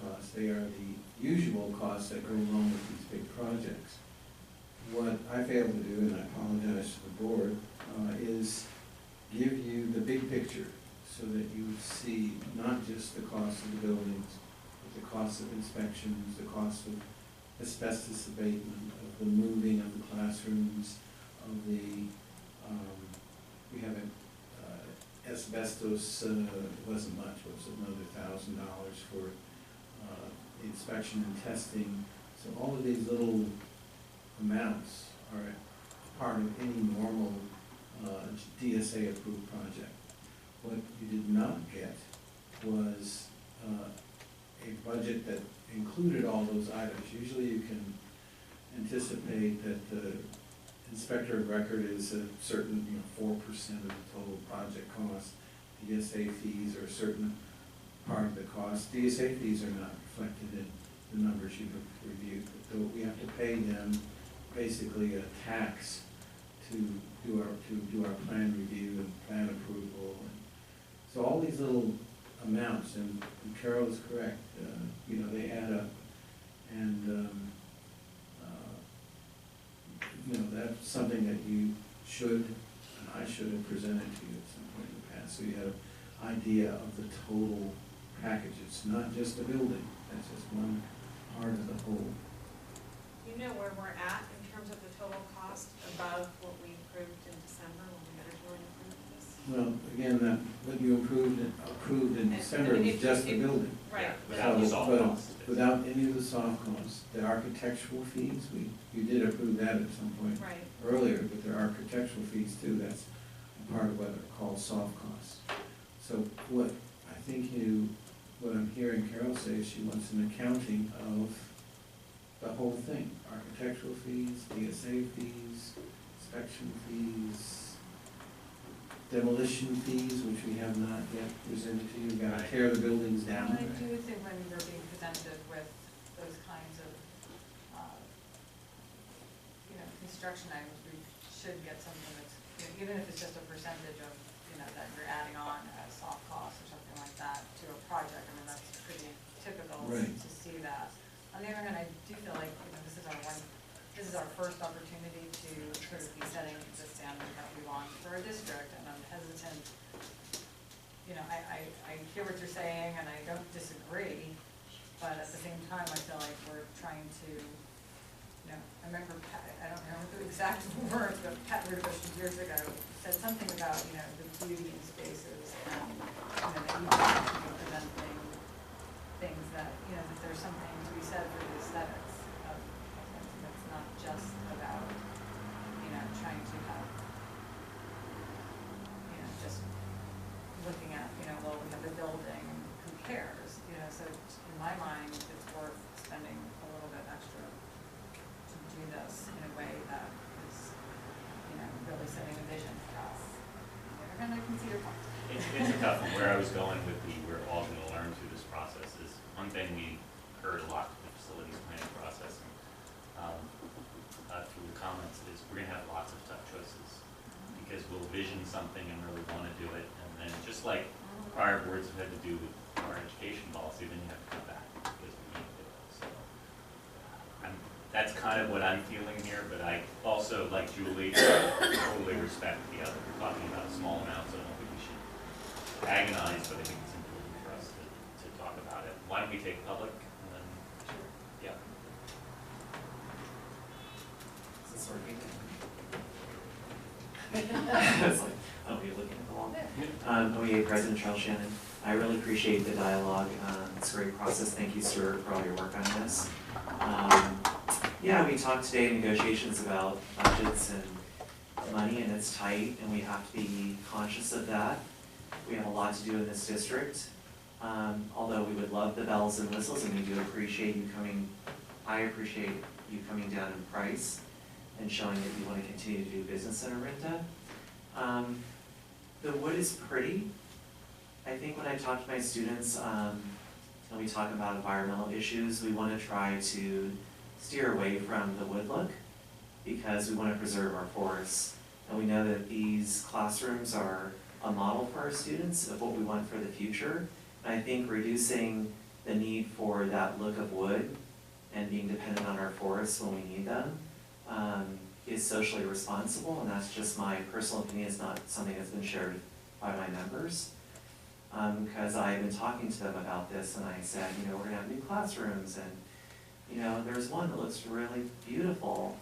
costs, they are the usual costs that go along with these big projects. What I failed to do, and I apologize to the board, is give you the big picture so that you would see not just the cost of the buildings, but the cost of inspections, the cost of asbestos abatement, of the moving of the classrooms, of the, we have asbestos, wasn't much, was another $1,000 for inspection and testing. So all of these little amounts are a part of any normal DSA approved project. What you did not get was a budget that included all those items. Usually you can anticipate that the inspector of record is a certain, 4% of the total project cost. DSA fees are a certain part of the cost. DSA fees are not reflected in the numbers you have reviewed, but we have to pay them basically a tax to do our plan review and plan approval. And so all these little amounts, and Carol is correct, they add up, and that's something that you should, and I should have presented to you at some point in the past, so you have an idea of the total package. It's not just the building, that's just one part of the whole. Do you know where we're at in terms of the total cost above what we approved in December when we originally approved this? Well, again, what you approved in December was just the building. Right. Without the soft costs. Without any of the soft costs, the architectural fees, you did approve that at some point Right. earlier, but there are architectural fees too, that's a part of what are called soft costs. So what I'm hearing Carol say is she wants an accounting of the whole thing, architectural fees, DSA fees, inspection fees, demolition fees, which we have not yet presented to you. We've got to tear the buildings down. And I do think when we're being presented with those kinds of, construction items, we should get something that's, even if it's just a percentage of, that you're adding on as soft costs or something like that to a project. I mean, that's pretty typical Right. to see that. On the other hand, I do feel like, this is our first opportunity to sort of be setting the standard that we want for our district, and I'm hesitant. I hear what you're saying, and I don't disagree, but at the same time, I feel like we're trying to, I remember, I don't remember the exact words, but Pat Rubush years ago said something about, the beauty in spaces, and, that you have to be presenting things that, that there's something to be said for the aesthetics of things, and it's not just about, trying to have, just looking at, well, we have the building, who cares, so in my mind, it's worth spending a little bit extra to do this in a way that is, really setting a vision for us. And I can see your point. It's a tough one. Where I was going with we're all going to learn through this process is one thing we heard a lot through the facilities planning process and through the comments is we're going to have lots of tough choices because we'll vision something and really want to do it, and then just like prior boards have had to do with our education policy, then you have to come back because we need to do it. So that's kind of what I'm feeling here, but I also, like Julie, totally respect the other. We're talking about small amounts, so I don't think we should agonize, but I think it's important for us to talk about it. Why don't we take public and then, yeah. Is this working? I was like, oh, you're looking at the wall. OEA President Charles Shannon. I really appreciate the dialogue. It's a great process. Thank you, Stuart, for all your work on this. We talked today in negotiations about budgets and money, and it's tight, and we have to be conscious of that. We have a lot to do in this district. Although we would love the bells and whistles, and we do appreciate you coming, I appreciate you coming down in price and showing that you want to continue to do business in Orinda. The wood is pretty. I think when I talk to my students, and we talk about environmental issues, we want to try to steer away from the wood look because we want to preserve our forests. And we know that these classrooms are a model for our students of what we want for the future. And I think reducing the need for that look of wood and being dependent on our forests when we need them is socially responsible, and that's just my personal opinion. It's not something that's been shared by my members. Because I've been talking to them about this, and I said, you know, we're gonna have new classrooms, and you know, there's one that looks really beautiful.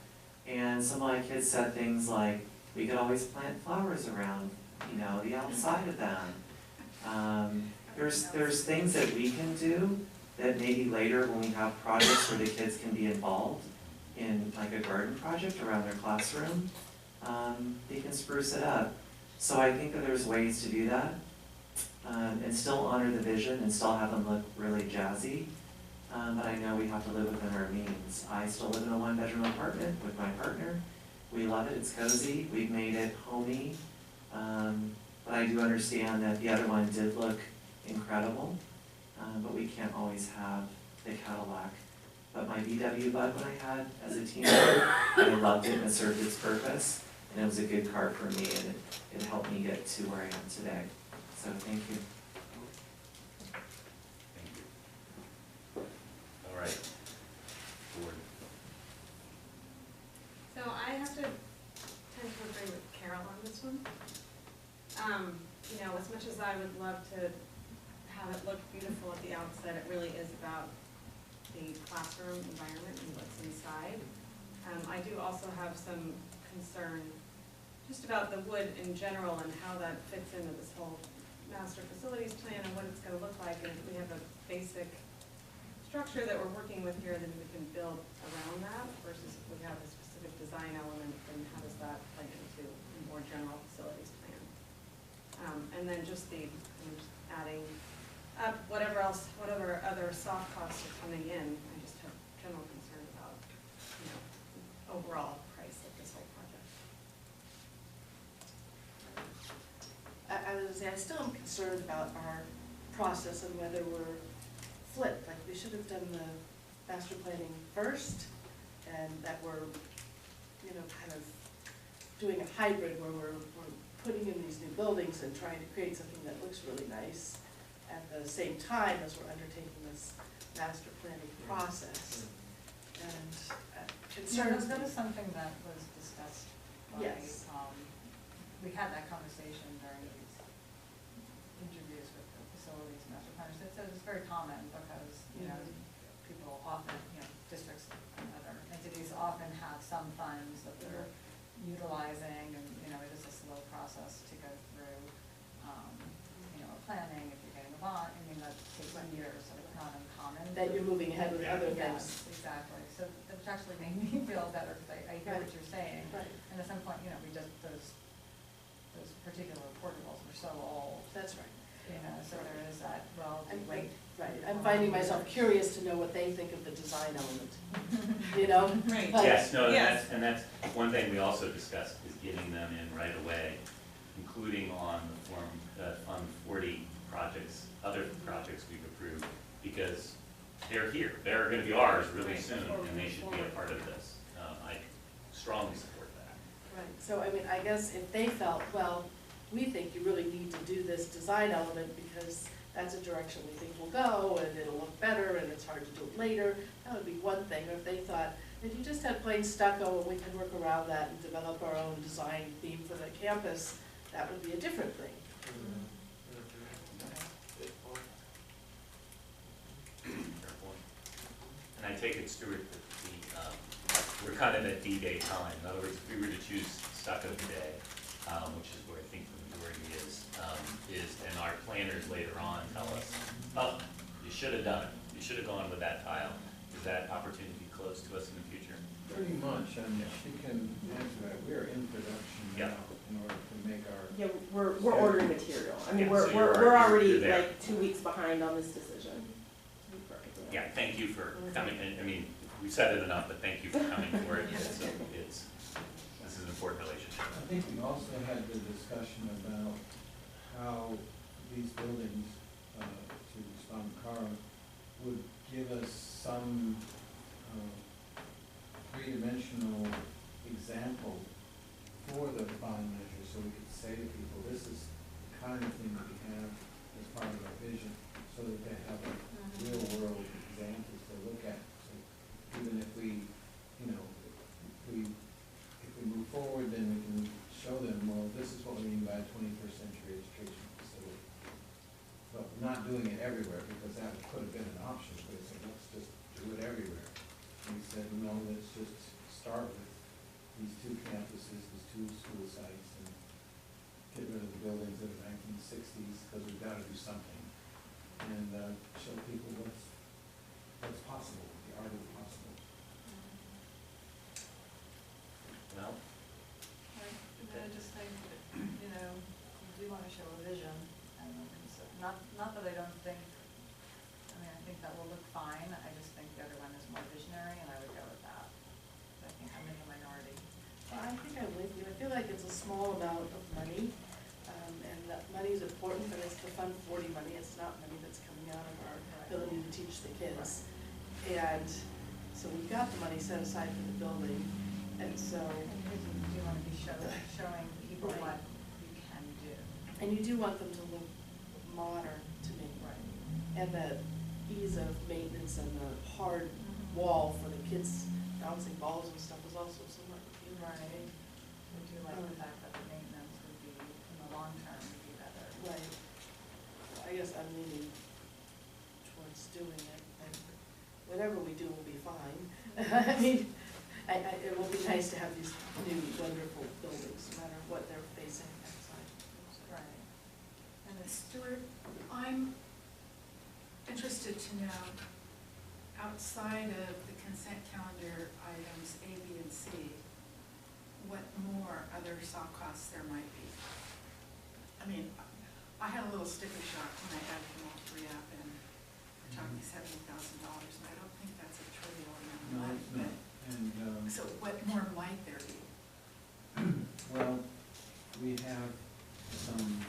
And some of my kids said things like, we could always plant flowers around, you know, the outside of them. There's things that we can do that maybe later when we have projects where the kids can be involved in like a garden project around their classroom, they can spruce it up. So I think that there's ways to do that, and still honor the vision and still have them look really jazzy. But I know we have to live within our means. I still live in a 1-bedroom apartment with my partner. We love it, it's cozy, we've made it homey. But I do understand that the other one did look incredible, but we can't always have the Cadillac. But my VW Bug when I had as a teenager, I loved it and it served its purpose. And it was a good car for me, and it helped me get to where I am today. So thank you. Thank you. All right. Board. So I have to tend to agree with Carol on this one. You know, as much as I would love to have it look beautiful at the outset, it really is about the classroom environment and what's inside. I do also have some concern just about the wood in general and how that fits into this whole master facilities plan and what it's gonna look like. And if we have a basic structure that we're working with here, then we can build around that versus if we have a specific design element, then how does that play into a more general facilities plan? And then just adding up whatever other soft costs are coming in. I just have general concern about, you know, overall price of this whole project. I was gonna say, I still am concerned about our process and whether we're flipped, like we should have done the master planning first, and that we're, you know, kind of doing a hybrid where we're putting in these new buildings and trying to create something that looks really nice at the same time as we're undertaking this master planning process. And concerns. That was something that was discussed by, Yes. We had that conversation during these interviews with the facilities master planners. So it's very common because, you know, people often, you know, districts and other entities often have some funds that they're utilizing, and, you know, it is a slow process to go through, you know, planning, if you're getting a bond, I mean, that takes years, so it's not uncommon. That you're moving ahead with other things. Yes, exactly. So that actually made me feel better, because I hear what you're saying. Right. And at some point, you know, we just, those particular portables were so old, That's right. you know, so there is that, well, do you wait? Right, I'm finding myself curious to know what they think of the design element, you know? Right. But- Yes, no, Yes. and that's one thing we also discussed, is getting them in right away, including on the Fund 40 projects, other projects we've approved, because they're here. They're gonna be ours really soon, and they should be a part of this. I strongly support that. Right, so I mean, I guess if they felt, well, we think you really need to do this design element because that's a direction we think will go and it'll look better and it's hard to do it later, that would be one thing. Or if they thought, if you just had plain stucco and we can work around that and develop our own design theme for the campus, that would be a different thing. Fair point. And I take it, Stuart, that we're kind of at D-Day time. In other words, if we were to choose stucco today, which is where I think the majority is, and our planners later on tell us, oh, you should have done it. You should have gone with that tile. Is that opportunity close to us in the future? Pretty much, and she can answer that. We're in production Yeah. now in order to make our. Yeah, we're ordering material. I mean, Yeah, we're so you're already you're there. like 2 weeks behind on this decision. To be perfectly honest. Yeah, thank you for coming. I mean, we've said it enough, but thank you for coming for it. This is an important relationship. I think we also had the discussion about how these buildings, to respond to Carl, would give us some three-dimensional example for the bond measure, so we could say to people, this is the kind of thing that we have as part of our vision, so that they have a real-world doing it everywhere, because that could have been an option, but they said, let's just do it everywhere. And we said, no, let's just start with these two campuses, these two school sites, and get rid of the buildings of the 1960s, because we've got to do something, and show people what's possible, the art of the possible. Well, I just think that, you know, you do want to show a vision, and not that I don't think, I mean, I think that will look fine, I just think the other one is more visionary, and I would go with that. I think I'm in the minority. I think I'm with you. I feel like it's a small amount of money, and that money is important, but it's the Fund 40 money. It's not money that's coming out of our ability to teach the kids. And so we've got the money set aside for the building, and so. And you do want to be showing people Right. what you can do. And you do want them to look modern to me. Right. And the ease of maintenance and the hard wall for the kids bouncing balls and stuff is also somewhat appealing to me. We do like the fact that the maintenance would be, in the long term, would be better. Right. I guess I'm leaning towards doing it, and whatever we do will be fine. I mean, it will be nice to have these new wonderful buildings, no matter what they're facing outside. Right. And then Stuart, I'm interested to know, outside of the consent calendar items A, B, and C, what more other soft costs there might be. I mean, I had a little sticker shock when I added them all three up, and we're talking $70,000, and I don't think that's a trivial amount of No, money. it's not. And, So what more might there be? well, we have some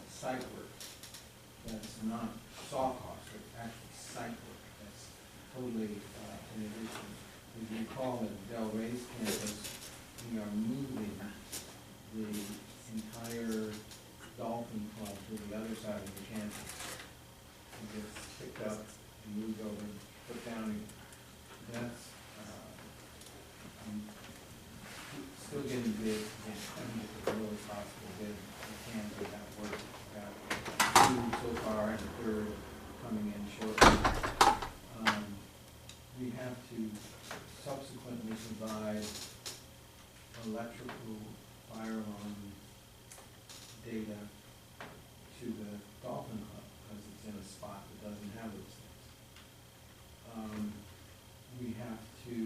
site work that's not saw cost, but actually site work that's totally in addition. If you recall at Del Rey's campus, we are moving the entire Dolphin Club to the other side of the campus. It gets picked up and moved over, put down, that's, I'm still getting bids, and trying to get the lowest possible bid we can get that work. Got two so far, and a third coming in shortly. We have to subsequently provide electrical fire alarm data to the Dolphin Club, because it's in a spot that doesn't have those things. We have to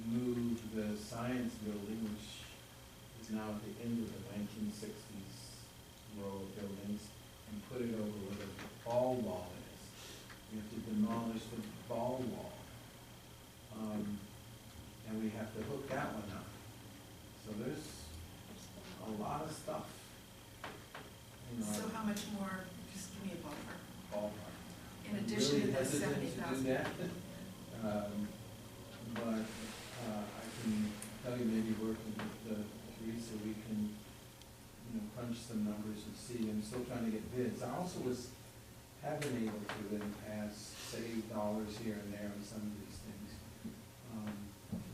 move the science building, which is now at the end of the 1960s row of buildings, and put it over where the ball wall is. We have to demolish the ball wall. And we have to hook that one up. So there's a lot of stuff. You know, So how much more, just give me a ballpark, ballpark. in addition to I'm the really hesitant to 70,000? do that. But I can tell you, maybe working with Teresa, we can, you know, crunch some numbers and see. I'm still trying to get bids. I also have been able to, in the past, save dollars here and there on some of these things.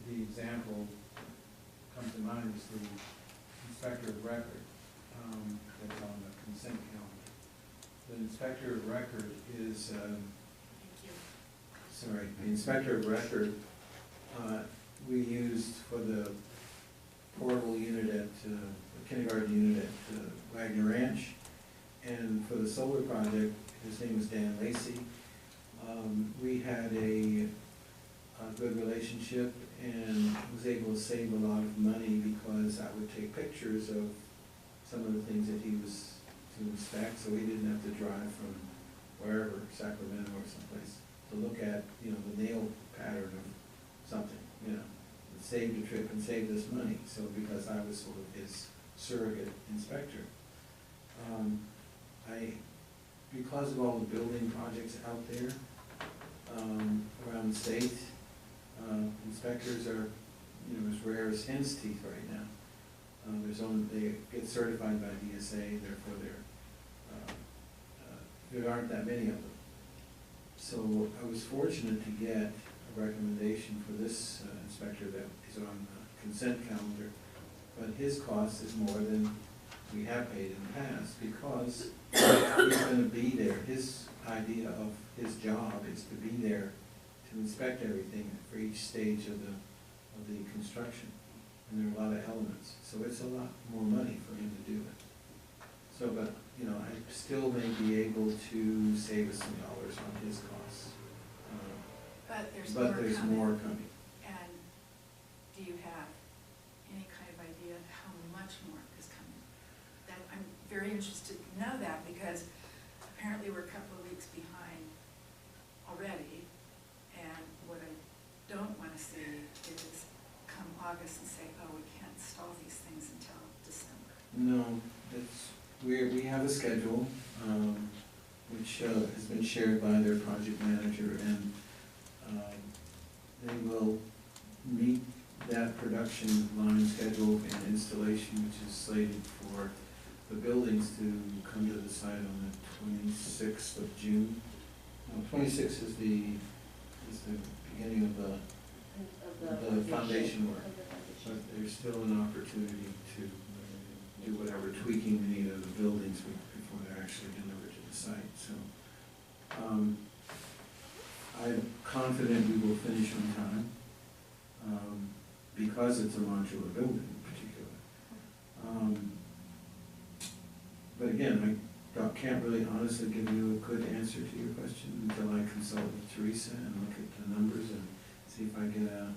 The example comes to mind is the inspector of record that's on the consent calendar. The inspector of record is, the inspector of record we used for the portable unit at, the kindergarten unit at Wagner Ranch. And for the solar project, his name was Dan Lacey. We had a good relationship and was able to save a lot of money because I would take pictures of some of the things that he was to inspect, so he didn't have to drive from wherever, Sacramento or someplace, to look at, you know, the nail pattern of something, you know. It saved a trip and saved us money, so because I was sort of his surrogate inspector. Because of all the building projects out there around the state, inspectors are, you know, as rare as hen's teeth right now. They get certified by DSA, therefore there aren't that many of them. So I was fortunate to get a recommendation for this inspector that is on the consent calendar, but his cost is more than we have paid in the past, because he's gonna be there. His idea of his job is to be there to inspect everything for each stage of the construction. And there are a lot of elements, so it's a lot more money for him to do it. So, but, you know, I still may be able to save us some dollars on his costs. But there's more coming. More coming. And do you have any kind of idea of how much more is coming? That, I'm very interested to know that, because apparently we're a couple of weeks behind already. And what I don't wanna see is come August and say, oh, we can't install these things until December. No, we have a schedule, which has been shared by their project manager, and they will meet that production line schedule and installation, which is slated for the buildings to come to the site on the 26th of June. No, 26th is the beginning of the foundation work. But there's still an opportunity to do whatever tweaking we need of the buildings before they're actually delivered to the site. So I'm confident we will finish on time, because it's a modular building in particular. But again, I can't really honestly give you a good answer to your question until I consult with Teresa and look at the numbers and see if I get the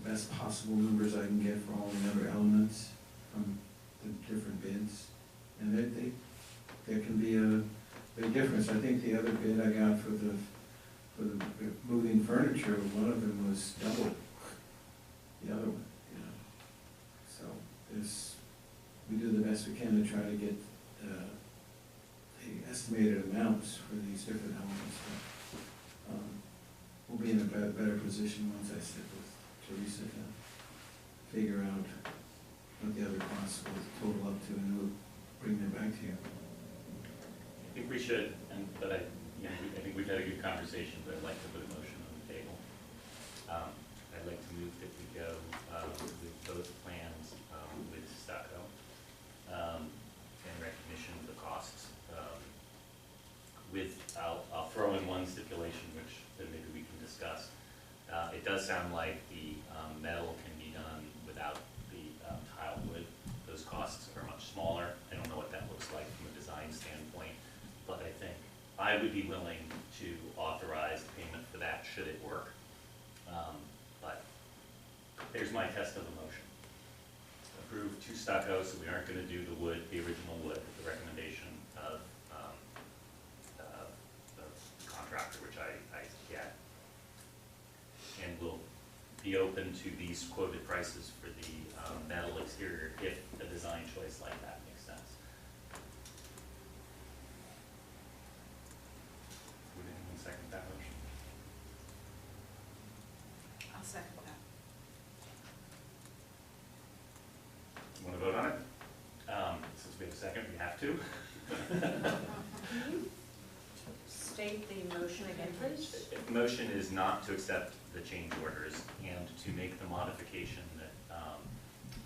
best possible numbers I can get for all the other elements from the different bids. And there can be a big difference. I think the other bid I got for the moving furniture, one of them was double the other one, you know. So we do the best we can to try to get the estimated amounts for these different elements. But we'll be in a better position once I sit with Teresa to figure out what the other costs will total up to, and we'll bring them back to you. I think we should, but I think we've had a good conversation, but I'd like to put a motion on the table. I'd like to move that we go with both plans with stucco, in recognition of the costs. I'll throw in one stipulation, which then maybe we can discuss. It does sound like the metal can be done without the tile wood. Those costs are much smaller. I don't know what that looks like from a design standpoint, but I think I would be willing to authorize payment for that should it work. But there's my test of the motion. Approve 2 stucco, so we aren't going to do the wood, the original wood, at the recommendation of the contractor, which I get. And we'll be open to these quoted prices for the metal exterior if a design choice like that makes sense. Would anyone second that motion? I'll second that. Want to vote on it? Since we have a second, we have to. Can you state the motion again, please? The motion is not to accept the change orders and to make the modification that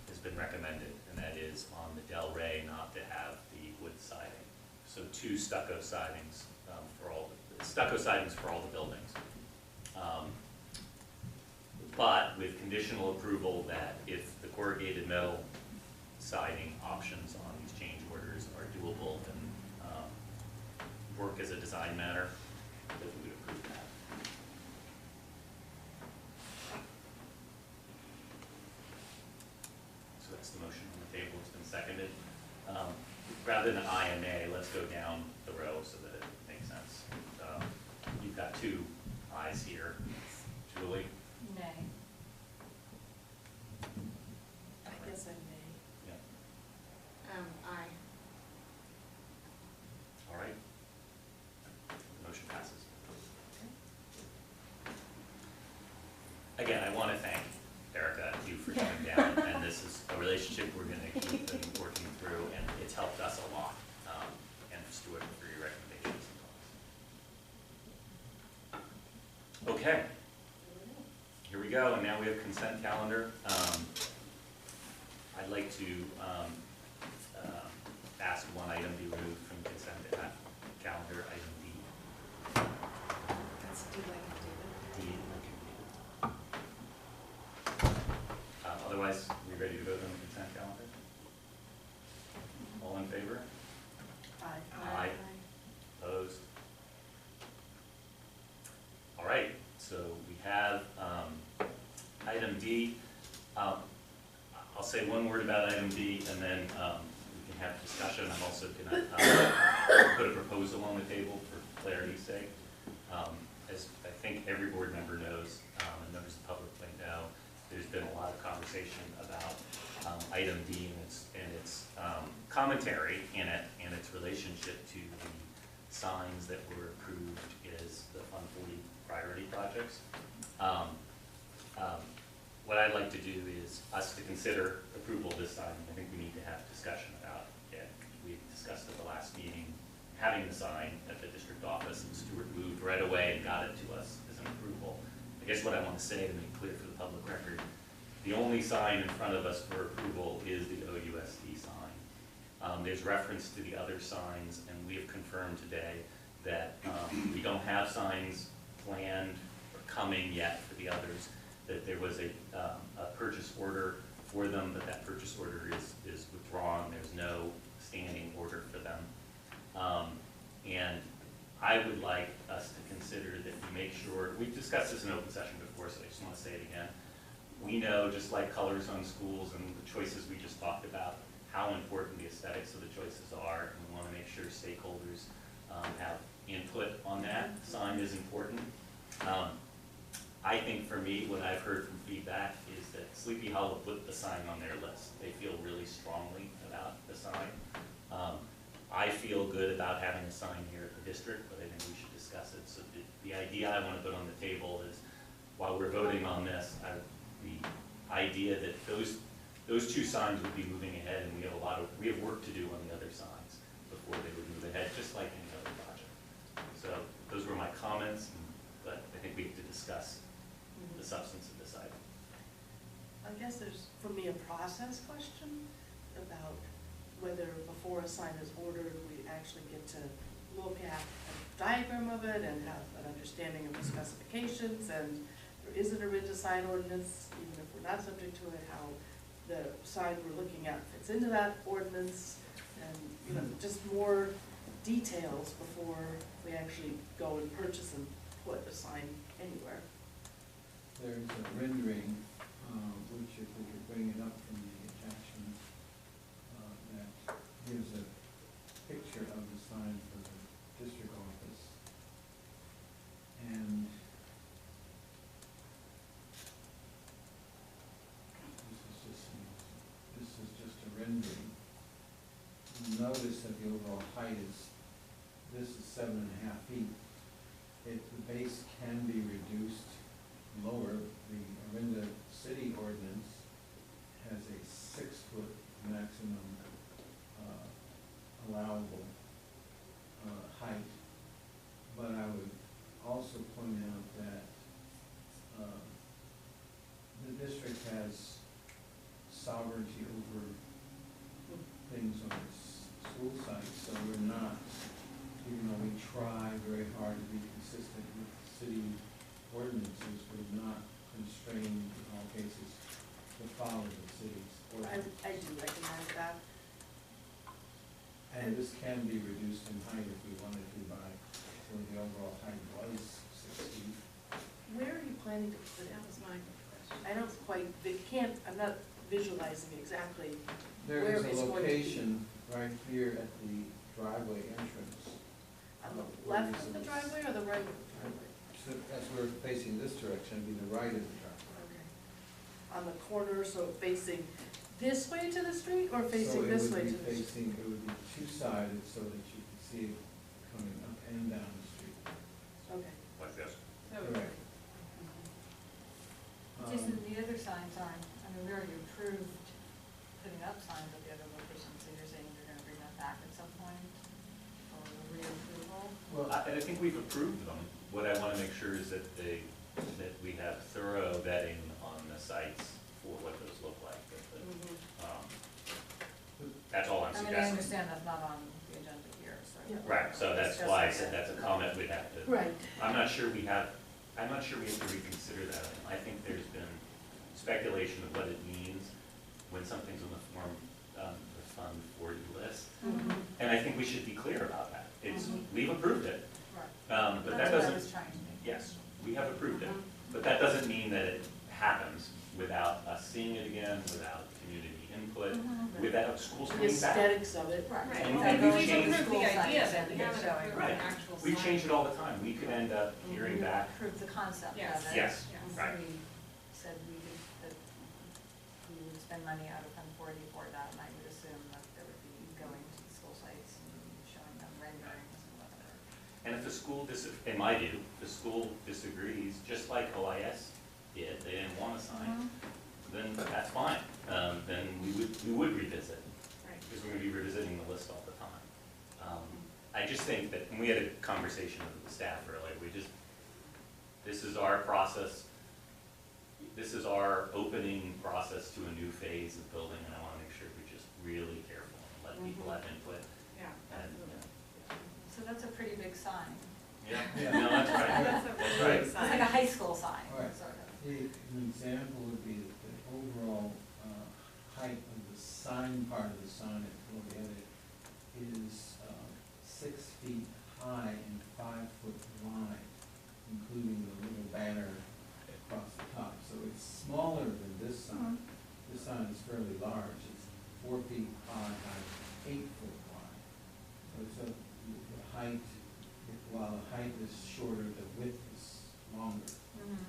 has been recommended, and that is on the Del Rey not to have the wood siding. So 2 stucco sidings for all the buildings. But with conditional approval that if the corrugated metal siding options on these change orders are doable and work as a design matter, that we would approve that. So that's the motion on the table. It's been seconded. Rather than I and nay, let's go down the row so that it makes sense. You've got 2 ayes here. Julie? Nay. I guess I may. Yeah. Aye. All right. The motion passes. Again, I want to thank Erica, you for coming down, and this is a relationship we're going to keep working through, and it's helped us a lot. And Stuart for your recommendations and thoughts. Okay. Here we go, and now we have consent calendar. I'd like to ask one item be removed from consent calendar, item D. That's delayed, David. D. Otherwise, we ready to vote on the consent calendar? All in favor? Aye. Opposed? All right, so we have item D. I'll say one word about item D, and then we can have discussion. I'm also going to put a proposal on the table for clarity's sake. As I think every board member knows, and members of the public may know, there's been a lot of conversation about item D and its commentary in it and its relationship to the signs that were approved as the Fund 40 priority projects. What I'd like to do is us to consider approval this time. I think we need to have discussion about it. We discussed at the last meeting having the sign at the district office, and Stuart moved right away and got it to us as an approval. I guess what I want to say to make clear for the public record, the only sign in front of us for approval is the OUSD sign. There's reference to the other signs, and we have confirmed today that we don't have signs planned or coming yet for the others, that there was a purchase order for them, but that purchase order is withdrawn. There's no standing order for them. And I would like us to consider that we make sure, we've discussed this in open session before, so I just want to say it again. We know, just like colors on schools and the choices we just talked about, how important the aesthetics of the choices are, and we want to make sure stakeholders have input on that. Sign is important. I think for me, what I've heard from feedback is that Sleepy Hollow put the sign on their list. They feel really strongly about the sign. I feel good about having a sign here at the district, but I think we should discuss it. So the idea I want to put on the table is, while we're voting on this, the idea that those two signs would be moving ahead, and we have work to do on the other signs before they would move ahead, just like any other project. So those were my comments, but I think we have to discuss the substance of this item. I guess there's, for me, a process question about whether before a sign is ordered, we actually get to look at a diagram of it and have an understanding of the specifications, and there is an Orinda sign ordinance, even if we're not subject to it, how the sign we're looking at fits into that ordinance, and, you know, just more details before we actually go and purchase and put a sign anywhere. There's a rendering, which if we could bring it up from the attachment, that gives a picture of the sign for the district office. And this is just a rendering. Notice that the overall height this is 7.5 feet. The base can be reduced lower. The Orinda city ordinance has a 6-foot maximum allowable height. But I would also point out that the district has sovereignty over things on its school sites, so we're not, even though we try very hard to be consistent with city ordinances, we're not constrained in all cases to follow the city's ordinance. I do recognize that. And this can be reduced in height if we wanted to by, so the overall height was 6 feet. Where are you planning to put it? That was my question. I don't quite, I'm not visualizing exactly There where is it's a going to be. location right here at the driveway entrance. On the left of the driveway or the right of the driveway? So as we're facing this direction, it'd be the right of the driveway. Okay. On the corner, so facing this way to the street or facing this way to the street? It would be two-sided so that you can see it coming up and down the street. Okay. Like this. Correct. Jason, the other signs aren't, I mean, we already approved putting up signs at the other locations, so you're saying you're gonna bring that back at some point for reapproval? Well, And I think we've approved them. What I want to make sure is that we have thorough vetting on the sites for what those look like. That's all I'm I mean, I suggesting. understand that's not on the agenda here, so. Yeah. Right, so that's why I said that's a comment we'd have to. Right. I'm not sure we have to reconsider that. I think there's been speculation of what it means when something's on the form, the Fund 40 list. Mhm. And I think we should be clear about that. We've approved it, Right. but that That's what I doesn't, was trying to make. yes, we have approved it. But that doesn't mean that it happens without us seeing it again, without community input, without schools The coming back. aesthetics of it. Right. And Well, we we've changed- approved the idea, but we haven't approved Right. the actual We sign. change it all the time. We could end up hearing back. Approved the concept of it. Yes. Yes, And right. we said that we would spend money out of Fund 40 for that, and I would assume that there would be going to the school sites and showing them renderings and whatever. And if the school in my view, the school disagrees, just like OIS did, they didn't want a sign, then that's fine. Then we would revisit, because we're gonna be revisiting the list all the time. I just think that, and we had a conversation with the staff earlier, this is our process, this is our opening process to a new phase of building, and I wanna make sure we're just really careful and let people have input. Yeah. And, So that's a pretty big sign. yeah, Yeah. no, that's right, That's a that's really right. big It's like a high school sign, Right. sort of. An example would be that the overall height of the sign part of the sign, if you look at it, is 6 feet high and 5 foot wide, including the little banner across the top. So it's smaller than this sign. This sign is fairly large. It's 4 feet high, 8 foot wide. So it's the height, while the height is shorter, the width is longer.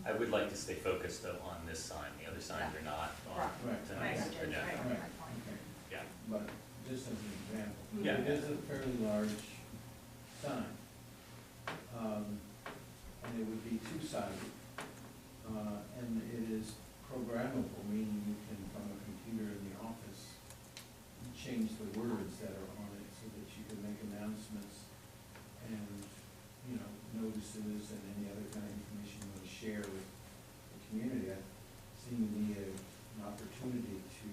I would like to stay focused though on this sign, the other signs are not on Right. tonight's Right. agenda. Right, point. okay. Yeah. But just as an example. Yeah. It is a fairly large sign. And it would be two-sided. And it is programmable, meaning you can, from a computer in the office, change the words that are on it so that you can make announcements and, notices and any other kind of information you want to share with the community. That seemed to me an opportunity to,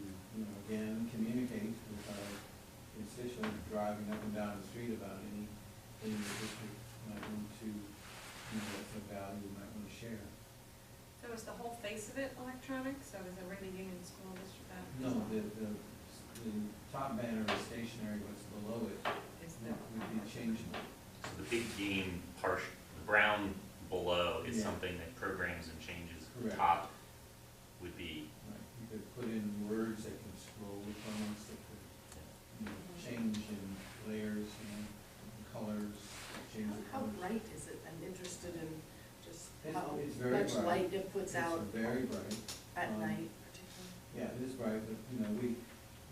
again, communicate with our constituents driving up and down the street about anything the district might want to, what's a value you might want to share. So is the whole face of it electronic? So is Orinda Union School District that? No, the top banner is stationary, what's below it Is would be changeable. So the big beam the brown below is Yeah. something that programs and changes. Correct. Top would be, Right, you could put in words that can scroll across, that could, change in layers, colors, change the How colors. bright is it? I'm interested in just It's- how it's very much bright. light it puts out It's very bright. at Um, night particularly. Yeah, it is bright, but,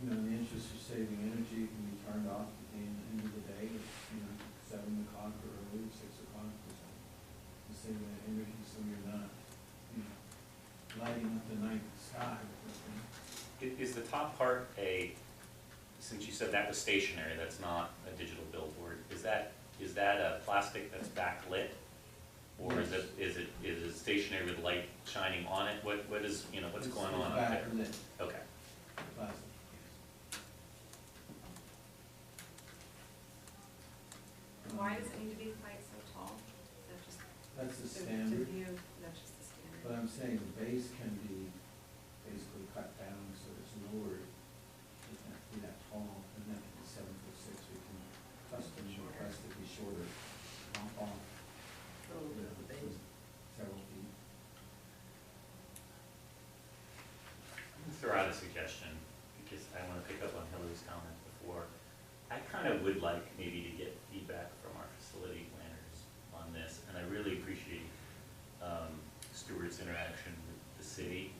in the interest of saving energy, it can be turned off at the end of the day, at, 7 o'clock or early, 6 o'clock or something. To save that energy so you're not, lighting up the night sky with this thing. is the top part since you said that was stationary, that's not a digital billboard, is that a plastic that's backlit? Or is it stationary with light shining on it? What is, what's going on up there? It's backlit, Okay. plastic. Why does it need to be quite so tall? Is that just That's the to standard, view, that's just the standard? but I'm saying the base can be basically cut down so it's lowered. It doesn't have to be that tall, it doesn't have to be 7'6", we can custom request it be shorter, off, Oh, the base. several feet. I'm gonna throw out a suggestion, because I want to pick up on Hillary's comment before. I kind of would like maybe to get feedback from our facility planners on this, and I really appreciate Stuart's interaction with the city,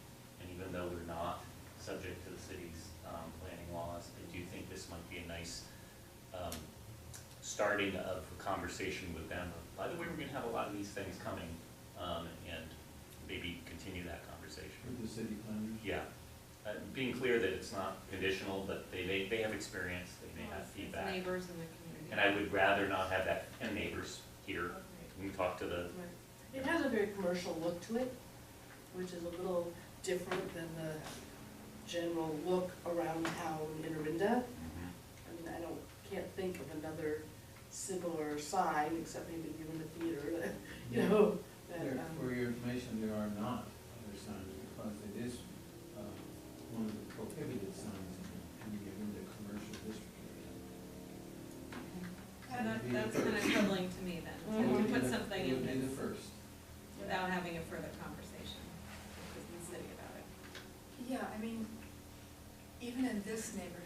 and even though we're not subject to the city's planning laws, I do think this might be a nice starting of a conversation with them. By the way, we're going to have a lot of these things coming, and maybe continue that conversation. With the city planners? Yeah, being clear that it's not conditional, but they have experience, they may have It's feedback. neighbors in the community. And I would rather not have that, and neighbors here, we can talk to the, It has a very commercial look to it, which is a little different than the general look around town in Orinda. And can't think of another similar sign, except maybe here in the theater, that, you know, that, For your information, there are not other signs, because it is, one of the prohibited signs in the Orinda commercial district area. And that's kind of troubling to me then, It would to be put the- something It in would be the this first. without having a further conversation with the city about it. Yeah, I mean, even in this neighborhood,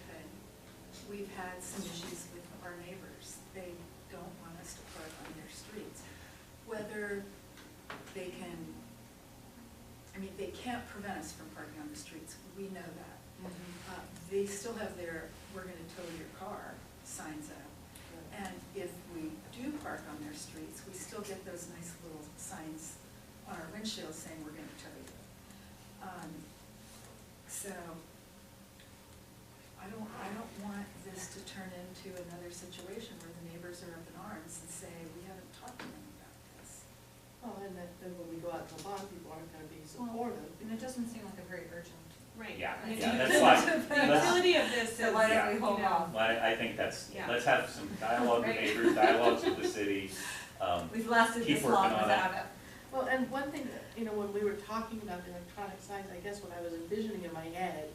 we've had some issues with our neighbors. They don't want us to park on their streets. Whether they can, I mean, they can't prevent us from parking on the streets, we know that. They still have their, we're gonna tow your car signs up. And if we do park on their streets, we still get those nice little signs on our windshield saying we're gonna tow you. So, I don't want this to turn into another situation where the neighbors are up in arms and say, we haven't talked to them about this. well, and that, then when we go out to a lot, people aren't gonna be supportive. And it doesn't seem like a very urgent. Right. Yeah, I mean, yeah, the that's why, The let's, utility of this is, So why don't we you hold know, off? well, I think that's, Yeah. let's have some dialogue with Right. neighbors, dialogues with the city, We've lasted keep this long working on without it. Well, and one thing that, you know, when we were talking about the electronic signs, I guess what I was envisioning in my head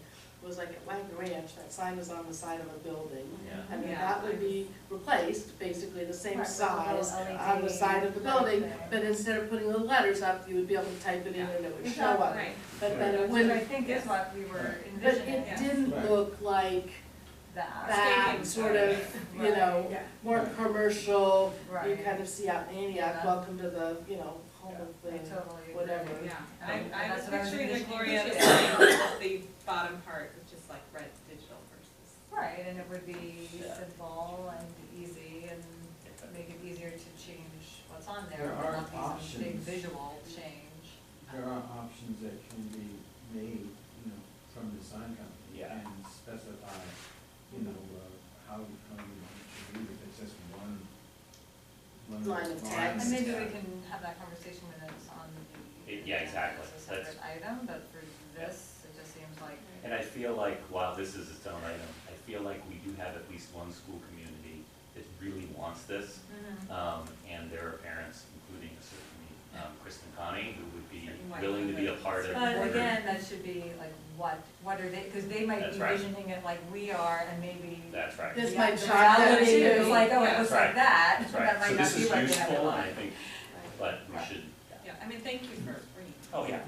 was like at Wagner Ranch, that sign was on the side of a building. Yeah. I mean, Yeah. that would be replaced, basically the same Right, with a little size LED on the side of the building, right there. but instead of putting the letters up, you would be able to type it in and it would show up. right. But then it Which I wouldn't, think is what we were but envisioning, it didn't Right. look like that. that Stadium sort sign. of, you know, Yeah. more commercial, you Right. kind of see out in Antioch, Yeah. welcome to the, you know, home of I the, totally agree. whatever. Yeah, And I was that's what I was picturing the envisioning Glorietta too. sign with the bottom part was just like red digital versus. Right, and it would be Yeah. simple and easy and make it easier to change what's on there, There but are not be some big options. visual change. There are options that can be made, you know, from the sign company. Yeah. And specify, you know, how you want it to be, if it's just one Line of line. text. And maybe we can have that conversation when it's on the. Yeah, exactly. As a separate item, but for this, it just seems like. And I feel like, while this is its own item, I feel like we do have at least one school community that really wants this. And there are parents, including certainly Kristen Connie, who would be willing to be a part of. But again, that should be like, what are they, because they might That's be right. envisioning it like we are, and maybe. That's right. This the- might the shock them reality too. is like, oh, it That's looks right. like that, That's that right. might So not this be is what they have in useful, and I mind. think, but we should, Yeah, I mean, thank you for bringing. oh, yeah.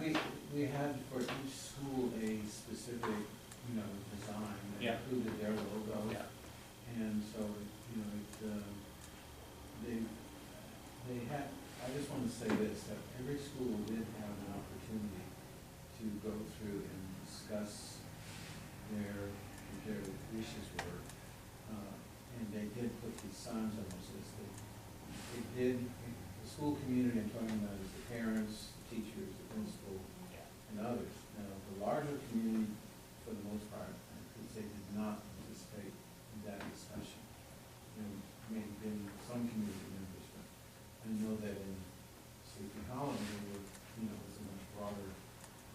We had for each school a specific, you know, design that Yeah. included their logo. Yeah. And so, you know, they had, I just want to say this, that every school did have an opportunity to go through and discuss their wishes were. And they did put these signs on those lists. It did, the school community, I'm talking about is the parents, the teachers, the principal, and others. Now, the larger community, for the most part, I could say did not participate in that discussion. There may have been some community members, but I know that in Sleepy Hollow, there were, you know, was a much broader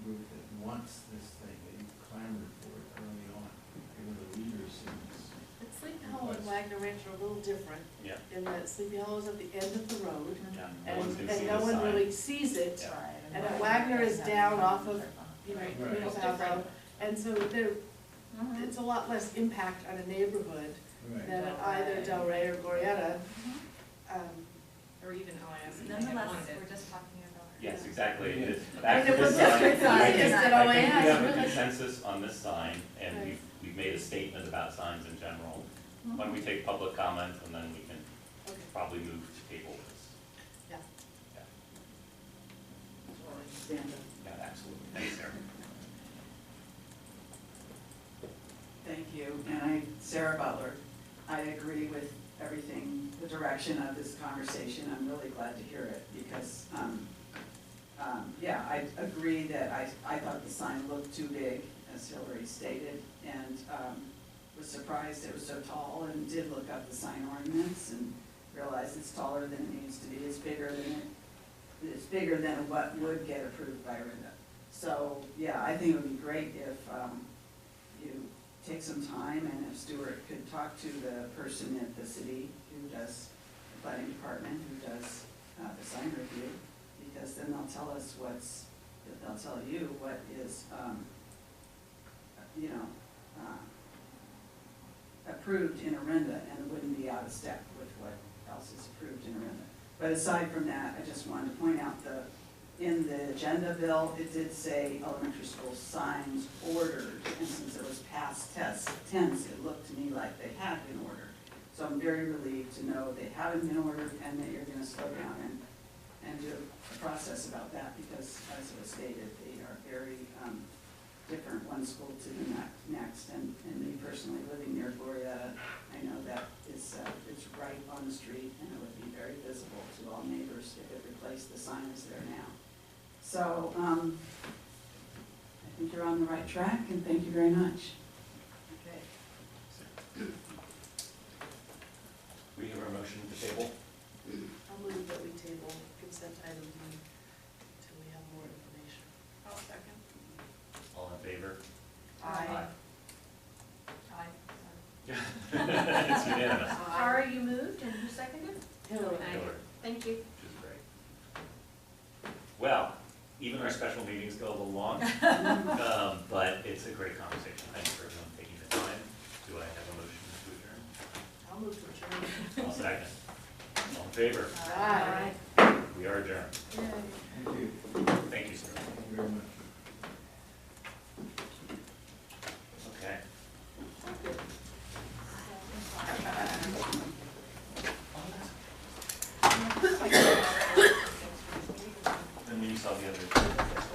group that wants this thing. They clamored for it early on. They were the leaders in this. But Sleepy Hollow and Wagner Ranch are a little different, Yeah, in that Sleepy Hollow is at the end of the road, yeah. No and, one's gonna see and the no one sign. really sees it. Yeah. Right, And at right. Wagner is down off of, you know, Right. Right. Middle It's South different. Road. And so there, Mhm. it's a lot less impact on a neighborhood Right. than at either Del Rey or Glorietta. Or even OIS. if they Nonetheless, wanted it. we're just talking about. Yes, exactly. Yeah. Back to And it was this just sign. good sign, I think- just at I think we OAS, have a really. consensus on this sign, and Right. we've made a statement about signs in general. Mhm. Why don't we take public comment, and then we can Okay. probably move to table this. Yeah. Yeah, absolutely. Thanks, Sarah. Thank you, and Sarah Butler. I agree with everything, the direction of this conversation. I'm really glad to hear it because, yeah, I agree that I thought the sign looked too big, as Hillary stated, and was surprised it was so tall, and did look up the sign ordinance and realized it's taller than it needs to be. It's bigger than what would get approved by Orinda. So, yeah, I think it would be great if you take some time, and if Stuart could talk to the person at the city who does the planning department, who does the sign review, because then they'll tell us they'll tell you what is, approved in Orinda, and it wouldn't be out of step with what else is approved in Orinda. But aside from that, I just wanted to point out in the agenda bill, it did say elementary school signs ordered, and since it was past tense, it looked to me like they had been ordered. So I'm very relieved to know they haven't been ordered, and that you're gonna slow down and do a process about that, because as it was stated, they are very different one school to the next, and me personally living near Glorietta, I know that it's right on the street, and it would be very visible to all neighbors if it replaced the sign that's there now. So, I think you're on the right track, and thank you very much. Okay. We have a motion to table. I'll move that we table consent item D until we have more information. I'll second. All in favor? Aye. It's unanimous. Tara, you moved, and who seconded? Hillary. Hillary, Thank you. which is great. Well, even our special meetings go a little long, but it's a great conversation. Thanks for everyone taking the time. Do I have a motion to adjourn? I'll move to adjourn. I'll second. All in favor? Aye. We are adjourned. Thank you. Thank you, sir. Thank you very much. Okay. And then you saw the other.